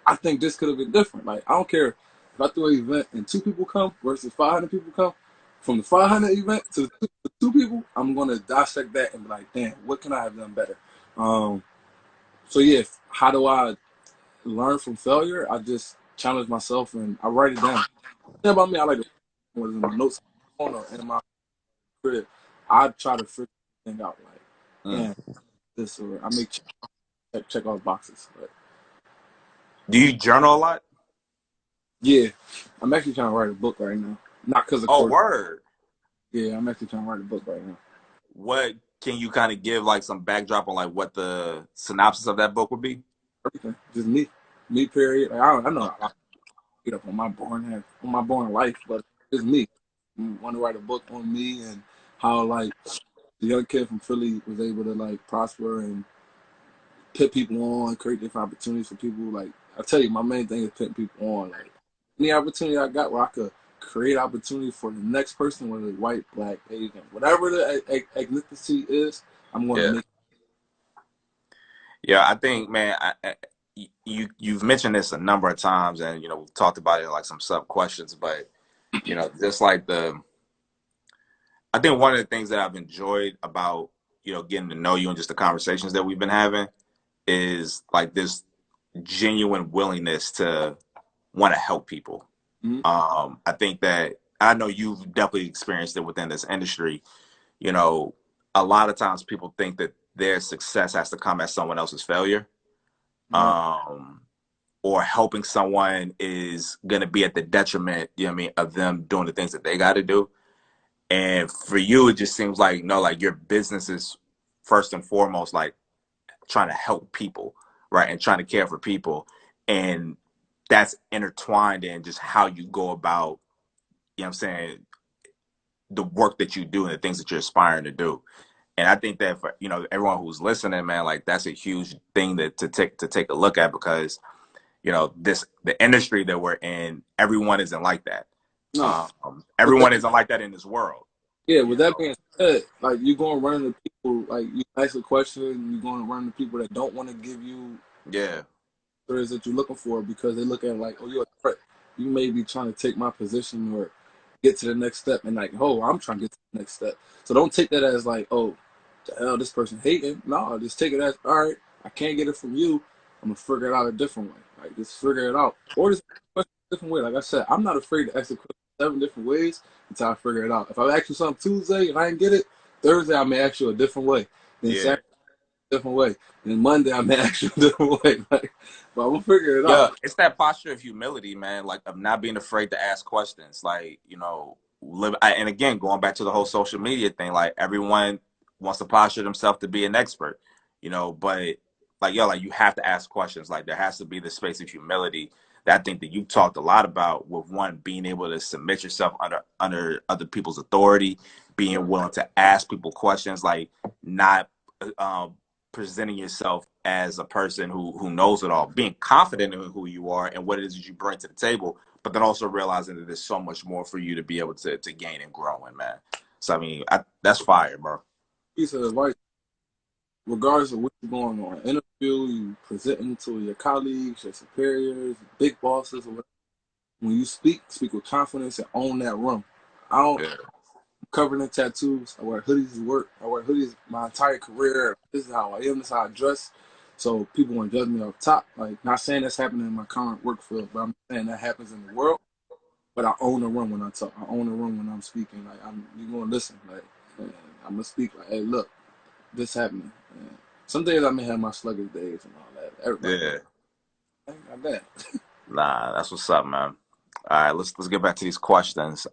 Speaker 2: I think this could have been different. Like, I don't care if I throw an event and 2 people come versus 500 people come. From the 500 event to the 2 people, I'm gonna dissect that and be like, damn, what can I have done better? Um, so yeah, how do I learn from failure? I just challenge myself and I write it down. The thing about me, I like to was in my notes on or in my crib. I try to figure thing out. Like,
Speaker 1: Mm.
Speaker 2: damn, this or I make check off boxes. But
Speaker 1: Do you journal a lot?
Speaker 2: yeah, I'm actually trying to write a book right now. Not because of
Speaker 1: Oh,
Speaker 2: course.
Speaker 1: word.
Speaker 2: Yeah, I'm actually trying to write a book right now.
Speaker 1: What can you kind of give like some backdrop on like what the synopsis of that book would be?
Speaker 2: Everything, just me. Period. Like, I know I get up on my born life, but it's me. I want to write a book on me and how like the young kid from Philly was able to like prosper and put people on, create different opportunities for people. Like I tell you, my main thing is putting people on. Like any opportunity I got where I could create opportunity for the next person, whether it's white, black, Asian, whatever the ethnicity is, I'm going to
Speaker 1: Yeah.
Speaker 2: make.
Speaker 1: Yeah, I think, man, you've mentioned this a number of times, and you know we've talked about it in like some sub questions, but you know, just like I think one of the things that I've enjoyed about getting to know you and just the conversations that we've been having is like this genuine willingness to want to help people.
Speaker 2: Mm-hmm.
Speaker 1: I think that I know you've definitely experienced it within this industry. You know, a lot of times people think that their success has to come at someone else's failure.
Speaker 2: Right.
Speaker 1: Um, or helping someone is going to be at the detriment, you know what I mean, of them doing the things that they got to do. And for you, it just seems like, no, like your business is first and foremost, like trying to help people, right? And trying to care for people. And that's intertwined in just how you go about, you know what I'm saying, the work that you do and the things that you're aspiring to do. And I think that for, everyone who's listening, man, like that's a huge thing to take a look at because the industry that we're in, everyone isn't like that.
Speaker 2: No. With that,
Speaker 1: Everyone isn't like that in this world.
Speaker 2: yeah.
Speaker 1: You
Speaker 2: With that
Speaker 1: know?
Speaker 2: being said, like you're going to run into people. Like you ask a question, you're going to run into people that don't want to give you
Speaker 1: Yeah,
Speaker 2: answers that you're looking for because they look at it like, oh, you're a threat. You may be trying to take my position or get to the next step, and like, oh, I'm trying to get to the next step. So don't take that as like, oh, the hell, this person hating. No, just take it as, all right, I can't get it from you. I'm gonna figure it out a different way. Like, just figure it out, or just ask a question a different way. Like I said, I'm not afraid to ask a question 7 different ways until I figure it out. If I ask you something Tuesday and I didn't get it, Thursday I may ask you a different way. Then
Speaker 1: yeah,
Speaker 2: Saturday different way. And Monday I may ask you a different way. Like, but I'm gonna figure it out.
Speaker 1: yeah. It's that posture of humility, man. Like of not being afraid to ask questions. Like and again, going back to the whole social media thing, like everyone wants to posture themselves to be an expert, but like you have to ask questions. Like there has to be the space of humility that I think that you talked a lot about with one being able to submit yourself under other people's authority, being willing to ask people questions, like not um, presenting yourself as a person who knows it all, being confident in who you are and what it is that you bring to the table, but then also realizing that there's so much more for you to be able to gain and grow in, man. So I mean, that's fire, bro.
Speaker 2: Piece of advice. regardless of what you're going on, interview, you presenting to your colleagues, your superiors, big bosses, or whatever. When you speak with confidence and own that room. I don't
Speaker 1: Yeah.
Speaker 2: covered in tattoos. I wear hoodies to work. I wear hoodies my entire career. This is how I am. This is how I dress. So people want to judge me off top. Like, not saying that's happening in my current work field, but I'm saying that happens in the world. But I own the room when I talk. I own the room when I'm speaking. Like, you gonna listen. Like, I'm gonna speak. Like, hey, look, this happening. And some days I may have my sluggish days and all that. Everybody does.
Speaker 1: Yeah.
Speaker 2: I ain't got that.
Speaker 1: Nah, that's what's up, man. All right, let's get back to these questions.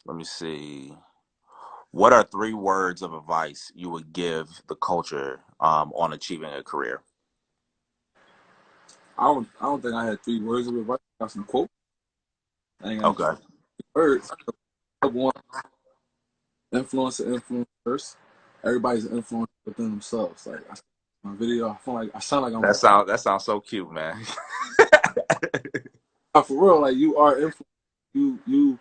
Speaker 1: Let me see. What are 3 words of advice you would give the culture on achieving a career?
Speaker 2: I don't think I had 3 words of advice. I got some quotes. I ain't got
Speaker 1: Okay.
Speaker 2: 3 words. Number one, influence the influence first. Everybody's influence within themselves. Like, I my video, I feel like I sound like
Speaker 1: That sounds so cute, man.
Speaker 2: for real. Like, you are influence. You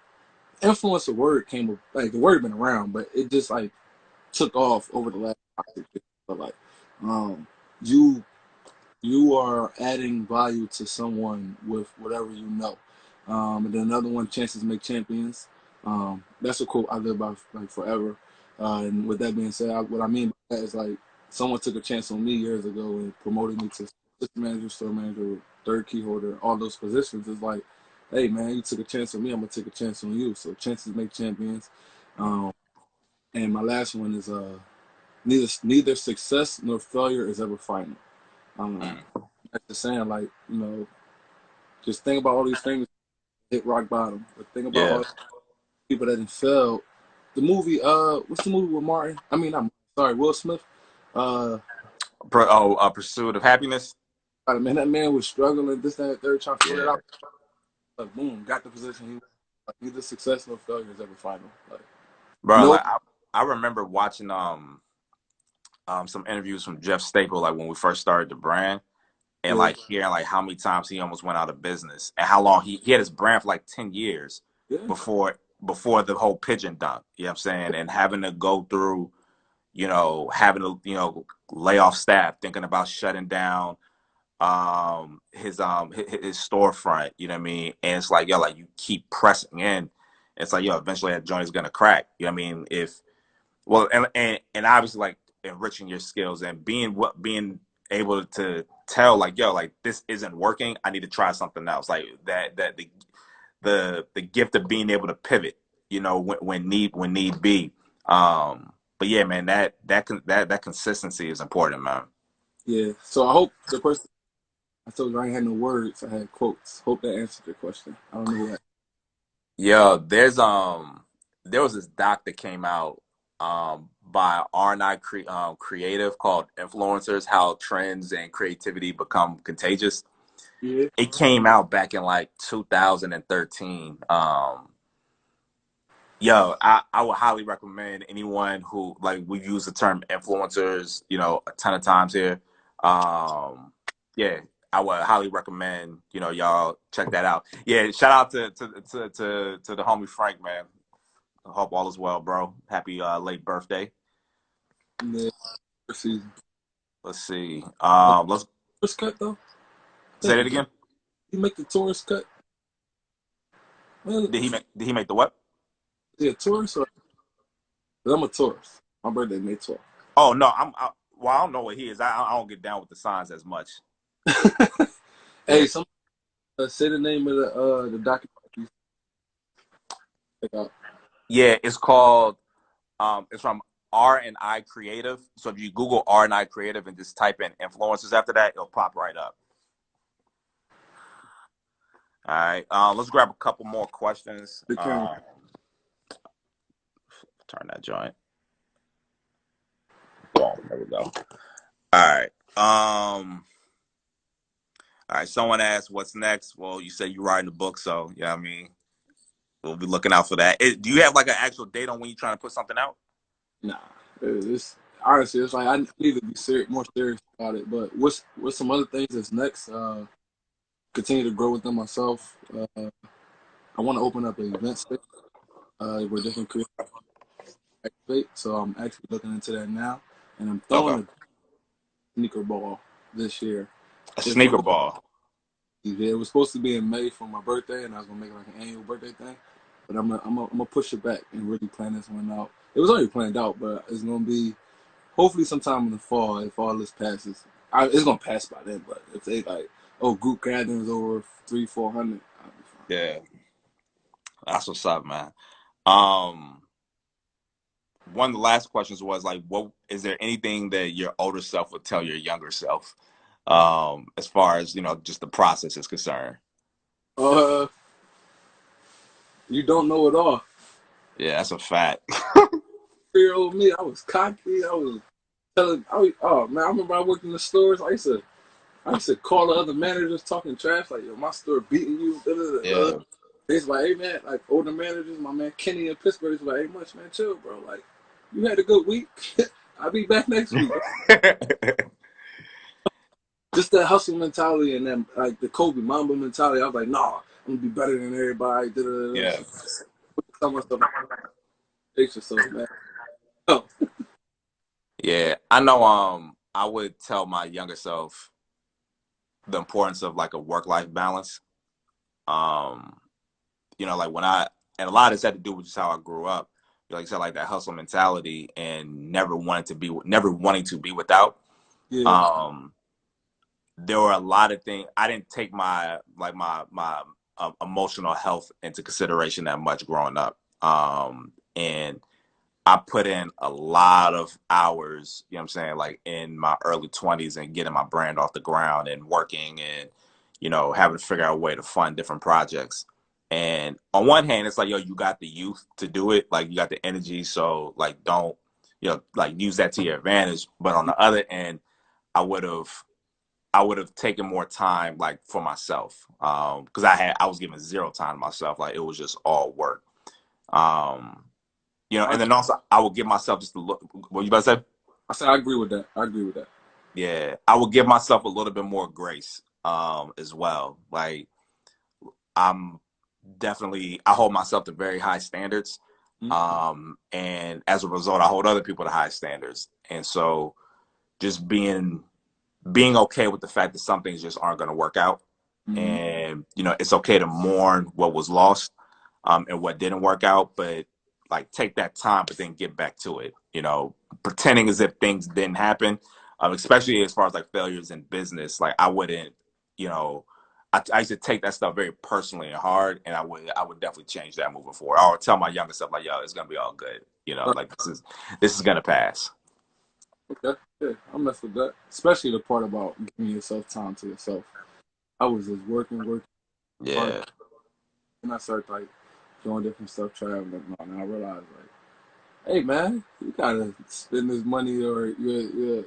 Speaker 2: influence. The word came like the word been around, but it just like took off over the last 5 6 years. But like, um, you you are adding value to someone with whatever you know. And then another one, chances make champions. That's a quote I live by like forever. And with that being said, what I mean by that is like someone took a chance on me years ago and promoted me to assistant manager, store manager, third key holder, all those positions. It's like, hey man, you took a chance on me, I'm gonna take a chance on you. So chances make champions. Um, and my last one is neither success nor failure is ever final. Um,
Speaker 1: Mm.
Speaker 2: that's just saying, like, just think about all these things hit rock bottom, but think about all
Speaker 1: Yeah.
Speaker 2: the people that have failed. The movie, what's the movie with Martin? I mean, I'm sorry, Will Smith. Uh,
Speaker 1: Pursuit of Happiness.
Speaker 2: man, that man was struggling, this, that, and the third, trying to figure it
Speaker 1: Yeah,
Speaker 2: out. Like, boom, got the position. He like, neither success nor failure is ever final. Like,
Speaker 1: bro.
Speaker 2: no,
Speaker 1: Like I remember watching some interviews from Jeff Staple, like when we first started the brand, and
Speaker 2: yeah,
Speaker 1: like hearing like how many times he almost went out of business and how long he had his brand for like 10 years
Speaker 2: yeah,
Speaker 1: before the whole pigeon dunk. You know what I'm saying? And having to go through, having to, lay off staff, thinking about shutting down his storefront, you know what I mean? And it's like, yo, like you keep pressing in. It's like, yo, eventually that joint is gonna crack. You know what I mean? If well, and obviously like enriching your skills and being able to tell like, yo, like this isn't working. I need to try something else. Like that the gift of being able to pivot, when need be. But yeah, man, that consistency is important, man.
Speaker 2: yeah. So I hope the person I told you I ain't had no words. I had quotes. Hope that answered your question. I don't know who.
Speaker 1: Yeah, there was this doc that came out by R&I Creative called Influencers: How Trends and Creativity Become Contagious.
Speaker 2: Yeah,
Speaker 1: It came out back in like 2013. I would highly recommend anyone who like we use the term influencers, a ton of times here. Um, yeah, I would highly recommend, y'all check that out. Yeah, shout out to the homie Frank, man. I hope all is well, bro. Happy late birthday.
Speaker 2: yeah. Season.
Speaker 1: Let's see.
Speaker 2: The
Speaker 1: Let's
Speaker 2: tourist cut though. I
Speaker 1: say
Speaker 2: think
Speaker 1: that again.
Speaker 2: he make the tourist cut. Man,
Speaker 1: Did he make the what?
Speaker 2: is he a tourist or? 'Cause I'm a tourist. My birthday May 12th.
Speaker 1: Oh no, well, I don't know what he is. I don't get down with the signs as much. Yeah.
Speaker 2: Hey, some say the name of the documentary. Check out.
Speaker 1: Yeah, it's from R&I Creative. So if you Google R&I Creative and just type in influencers after that, it'll pop right up. All right. Let's grab a couple more questions.
Speaker 2: The camera.
Speaker 1: Turn that joint. Boom. There we go. All right. All right. Someone asked, "What's next?" Well, you said you're writing a book, so yeah. I mean, we'll be looking out for that. Do you have like an actual date on when you're trying to put something out?
Speaker 2: Nah, it's honestly it's like I need to be more serious about it. But what's some other things that's next? Continue to grow within myself. I want to open up an event space where different creators activate. So I'm actually looking into that now, and I'm
Speaker 1: Okay.
Speaker 2: throwing a sneaker ball this year.
Speaker 1: A
Speaker 2: If
Speaker 1: sneaker ball.
Speaker 2: yeah, it was supposed to be in May for my birthday, and I was gonna make it like an annual birthday thing. But I'm gonna push it back and really plan this one out. It was already planned out, but it's gonna be hopefully sometime in the fall if all this passes. It's gonna pass by then, but if they like, oh, group gatherings over 300-400, I'll be fine.
Speaker 1: Yeah. That's what's up, man. Um, One of the last questions was like, what is there anything that your older self would tell your younger self? As far as, just the process is concerned.
Speaker 2: Uh, you don't know it all.
Speaker 1: Yeah, that's a fact.
Speaker 2: 3-year-old me, I was cocky. I was telling, oh man, I remember I worked in the stores. I used to call the other managers talking trash, like, yo, my store beating you. Da, da, da, da.
Speaker 1: Yeah.
Speaker 2: They's like, hey man, like older managers, my man Kenny in Pittsburgh is like, hey Munch, man, chill, bro. Like, you had a good week. I'll be back next week. Just that hustle mentality and then like the Kobe Mamba mentality. I was like, nah, I'm gonna be better than everybody. Da, da, da, da.
Speaker 1: Yeah.
Speaker 2: So tell myself, fix yourself, man. Oh,
Speaker 1: Yeah. I know I would tell my younger self the importance of like a work-life balance. Um, like when and a lot of this had to do with just how I grew up. Like you said, like that hustle mentality and never wanting to be without.
Speaker 2: yeah.
Speaker 1: Um, there were a lot of things I didn't take my emotional health into consideration that much growing up. And I put in a lot of hours, you know what I'm saying, like in my early 20s and getting my brand off the ground and working and, having to figure out a way to fund different projects. And on one hand, it's like, yo, you got the youth to do it. Like, you got the energy. So, like, don't, like use that to your advantage. But on the other end, I would have I would have taken more time like for myself because I was giving zero time to myself. Like it was just all work. Um,
Speaker 2: I,
Speaker 1: and then also I would give myself just a look. What you about to say?
Speaker 2: I said I agree with that. I agree with that.
Speaker 1: Yeah, I would give myself a little bit more grace as well. Like I'm I hold myself to very high standards. And as a result, I hold other people to high standards. And so just being okay with the fact that some things just aren't going to work out.
Speaker 2: Mm-hmm.
Speaker 1: And, it's okay to mourn what was lost and what didn't work out, but like take that time, but then get back to it, pretending as if things didn't happen, especially as far as like failures in business. Like I wouldn't, you know, I used to take that stuff very personally and hard, and I would definitely change that moving forward. I would tell my younger self like, yo, it's gonna be all good.
Speaker 2: Right.
Speaker 1: Like this is gonna pass.
Speaker 2: Okay. Yeah, I mess with that. Especially the part about giving yourself time to yourself. I was just working hard,
Speaker 1: Yeah.
Speaker 2: and I started like doing different stuff, traveling, and I realized like, hey man, you gotta spend this money or your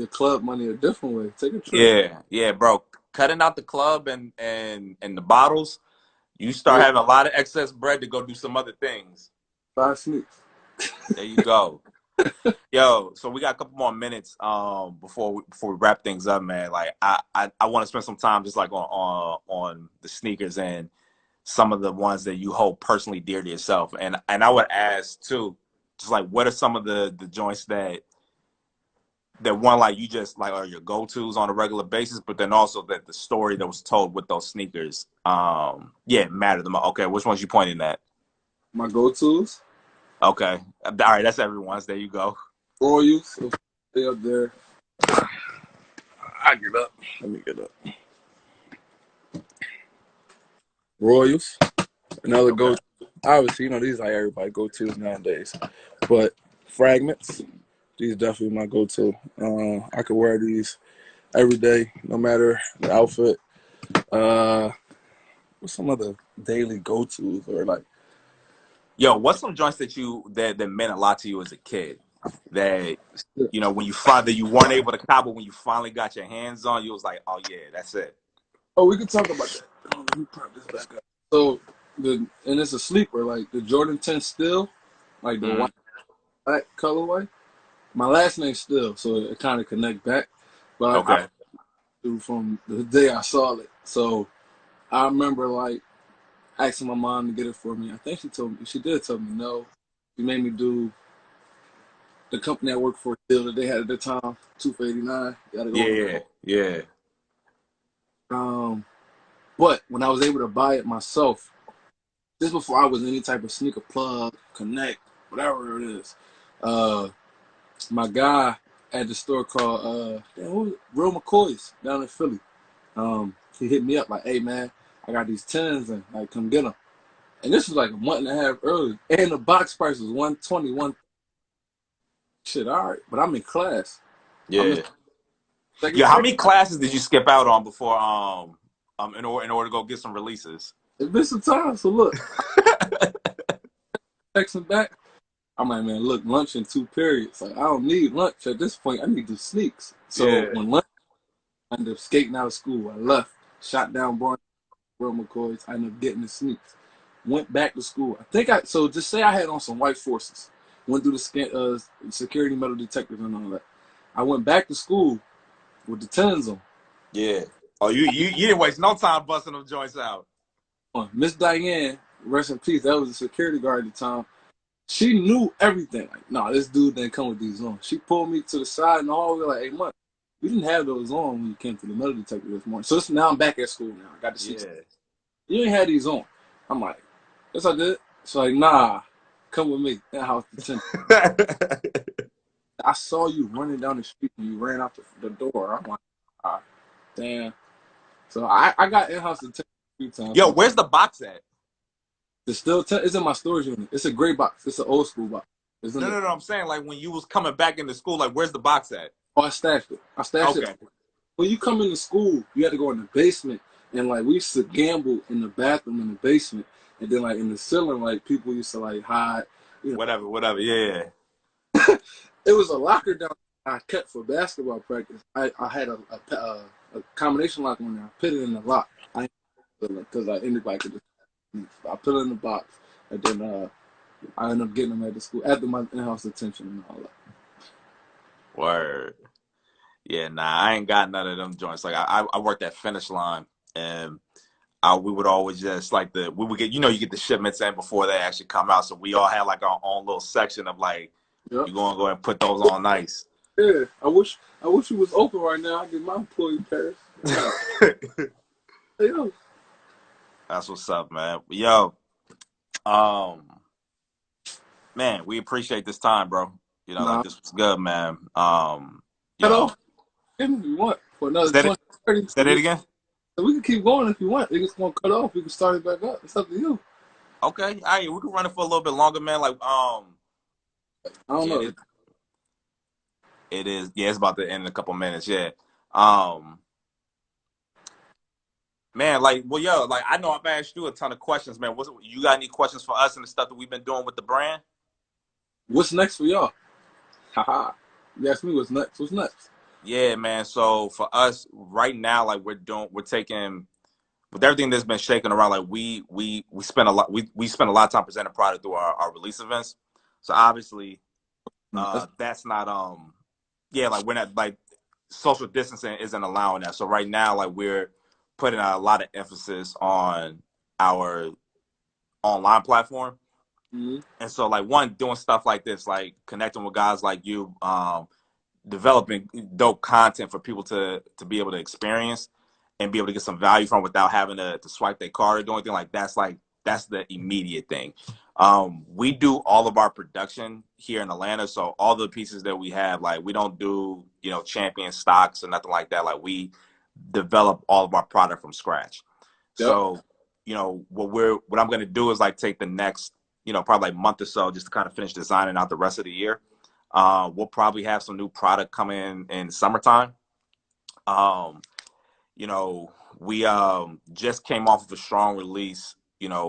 Speaker 2: club money a different way. Take a trip.
Speaker 1: Yeah, yeah, bro. Cutting out the club and the bottles, you start
Speaker 2: Yeah,
Speaker 1: having a lot of excess bread to go do some other things.
Speaker 2: buy sneaks.
Speaker 1: There you go. Yo, so we got a couple more minutes before we wrap things up, man. Like I want to spend some time just like on the sneakers and some of the ones that you hold personally dear to yourself. And I would ask too, just like what are some of the joints that one like you just like are your go-tos on a regular basis, but then also that the story that was told with those sneakers yeah mattered the most. Okay, which ones you pointing at?
Speaker 2: My go-tos,
Speaker 1: Okay, all right, that's everyone's. There you go.
Speaker 2: Royals, so stay up there. I get up. Let me get up. Royals, another
Speaker 1: Okay.
Speaker 2: go. Obviously, these are like everybody go-tos nowadays, but fragments. These definitely my go-to. I could wear these every day, no matter the outfit. Uh, what's some other daily go-tos or like?
Speaker 1: Yo, what's some joints that meant a lot to you as a kid that when you find that you weren't able to cop, but when you finally got your hands on, you was like, oh yeah, that's it.
Speaker 2: Oh, we could talk about that. Oh, let me prop this back up. So and it's a sleeper, like the Jordan 10 Steele, like the
Speaker 1: Mm-hmm.
Speaker 2: white black colorway. My last name's Steele, so it kind of connect back. But I
Speaker 1: Okay.
Speaker 2: do from the day I saw it. So I remember like asking my mom to get it for me. I think she did tell me no He made me do the company I worked for, Steele, that they had at the time, 2 for 89. You gotta go on.
Speaker 1: Yeah.
Speaker 2: But when I was able to buy it myself, just before I was any type of sneaker plug, connect, whatever it is, my guy at the store called what was it? Real McCoy's down in Philly. He hit me up like, "Hey man, I got these 10s and like come get them." And this was like a month and a half early, and the box price was 120. Shit, all right, but I'm in class. I'm in
Speaker 1: Yeah.
Speaker 2: second
Speaker 1: Yeah. How
Speaker 2: period.
Speaker 1: many classes did you skip out on before in order to go get some releases?
Speaker 2: It's been some time, so look, texting back. I'm like, man, look, lunch in 2 periods. Like, I don't need lunch at this point. I need the sneaks. So
Speaker 1: Yeah.
Speaker 2: when lunch, I ended up skating out of school. I left, shot down Real McCoy's. I ended up getting the sneaks. Went back to school. So just say I had on some white forces. Went through the security metal detectors and all that. I went back to school with the 10s on.
Speaker 1: Yeah. Oh, you didn't waste no time busting them joints out.
Speaker 2: Miss Diane, rest in peace, that was a security guard at the time. She knew everything. Like, nah, this dude didn't come with these on. She pulled me to the side in the hallway like, "Hey, Munch, you didn't have those on when you came to the metal detector this morning." So now I'm back at school now. I got to see.
Speaker 1: Yeah.
Speaker 2: You ain't had these on. I'm like, "Yes, I did." So like, nah, come with me. That house detention. I saw you running down the street and you ran out the door. I'm like, ah, damn. So I got in-house detention a few times.
Speaker 1: Yo, where's the box at?
Speaker 2: It's in my storage unit. It's a gray box. It's an old school box. Isn't it?
Speaker 1: No. I'm saying like when you was coming back into school, like where's the box at?
Speaker 2: Oh, I stashed it.
Speaker 1: Okay.
Speaker 2: When you come into school, you had to go in the basement, and like we used to gamble in the bathroom in the basement, and then like in the ceiling, like people used to like hide. You know,
Speaker 1: Whatever. Yeah.
Speaker 2: it was a locker down I kept for basketball practice. I had a combination lock on there. I put it in the lock. Because anybody could just. I put it in the box, and then I ended up getting them at the school after my in-house detention and all that.
Speaker 1: Word. Yeah, nah, I ain't got none of them joints. Like I worked at Finish Line, and we would always just like we would get, you get the shipments in before they actually come out. So we all had like our own little section of like,
Speaker 2: Yep.
Speaker 1: you gonna go and put those on nice.
Speaker 2: Yeah, I wish it was open right now. I get my employee pass. Yo.
Speaker 1: That's what's up, man. Yo, man, we appreciate this time, bro. Like this was good, man.
Speaker 2: Cut off if you want for another 20, 30.
Speaker 1: Say that again.
Speaker 2: So we can keep going if you want. If it's gonna cut off, we can start it back up. It's up to you.
Speaker 1: Okay, all right, we can run it for a little bit longer, man. Like,
Speaker 2: I don't know.
Speaker 1: It is. Yeah, it's about to end in a couple minutes. Yeah. Man, like, well, yo, like, I know I've asked you a ton of questions, man. You got any questions for us and the stuff that we've been doing with the brand?
Speaker 2: What's next for y'all? Haha. You asked me what's next. What's next?
Speaker 1: Yeah, man. So for us right now, like we're taking with everything that's been shaking around, like we spend a lot we spend a lot of time presenting product through our release events. So obviously that's not like we're not, like, social distancing isn't allowing that. So right now, like, we're putting a lot of emphasis on our online platform.
Speaker 2: Mm-hmm.
Speaker 1: And so, like, doing stuff like this, like connecting with guys like you, developing dope content for people to be able to experience and be able to get some value from without having to swipe their card or do anything like that's the immediate thing. We do all of our production here in Atlanta, so all the pieces that we have, like, we don't do champion stocks or nothing like that. Like, we develop all of our product from scratch. Yep. So what I'm going to do is like take the next probably like month or so just to kind of finish designing out the rest of the year. We'll probably have some new product coming in summertime. We just came off of a strong release,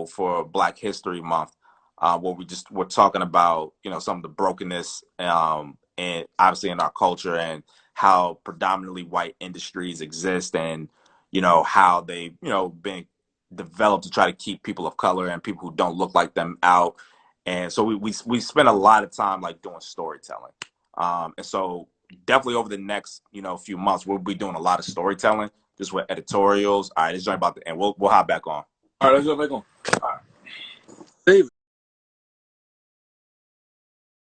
Speaker 1: for Black History Month, where we're talking about, some of the brokenness, and obviously in our culture and how predominantly white industries exist and, how they've, been developed to try to keep people of color and people who don't look like them out. And so we spend a lot of time like doing storytelling. And so definitely over the next, few months, we'll be doing a lot of storytelling just with editorials. All right, it's joint about to end. We'll hop back on.
Speaker 2: All right, let's jump back on. All right.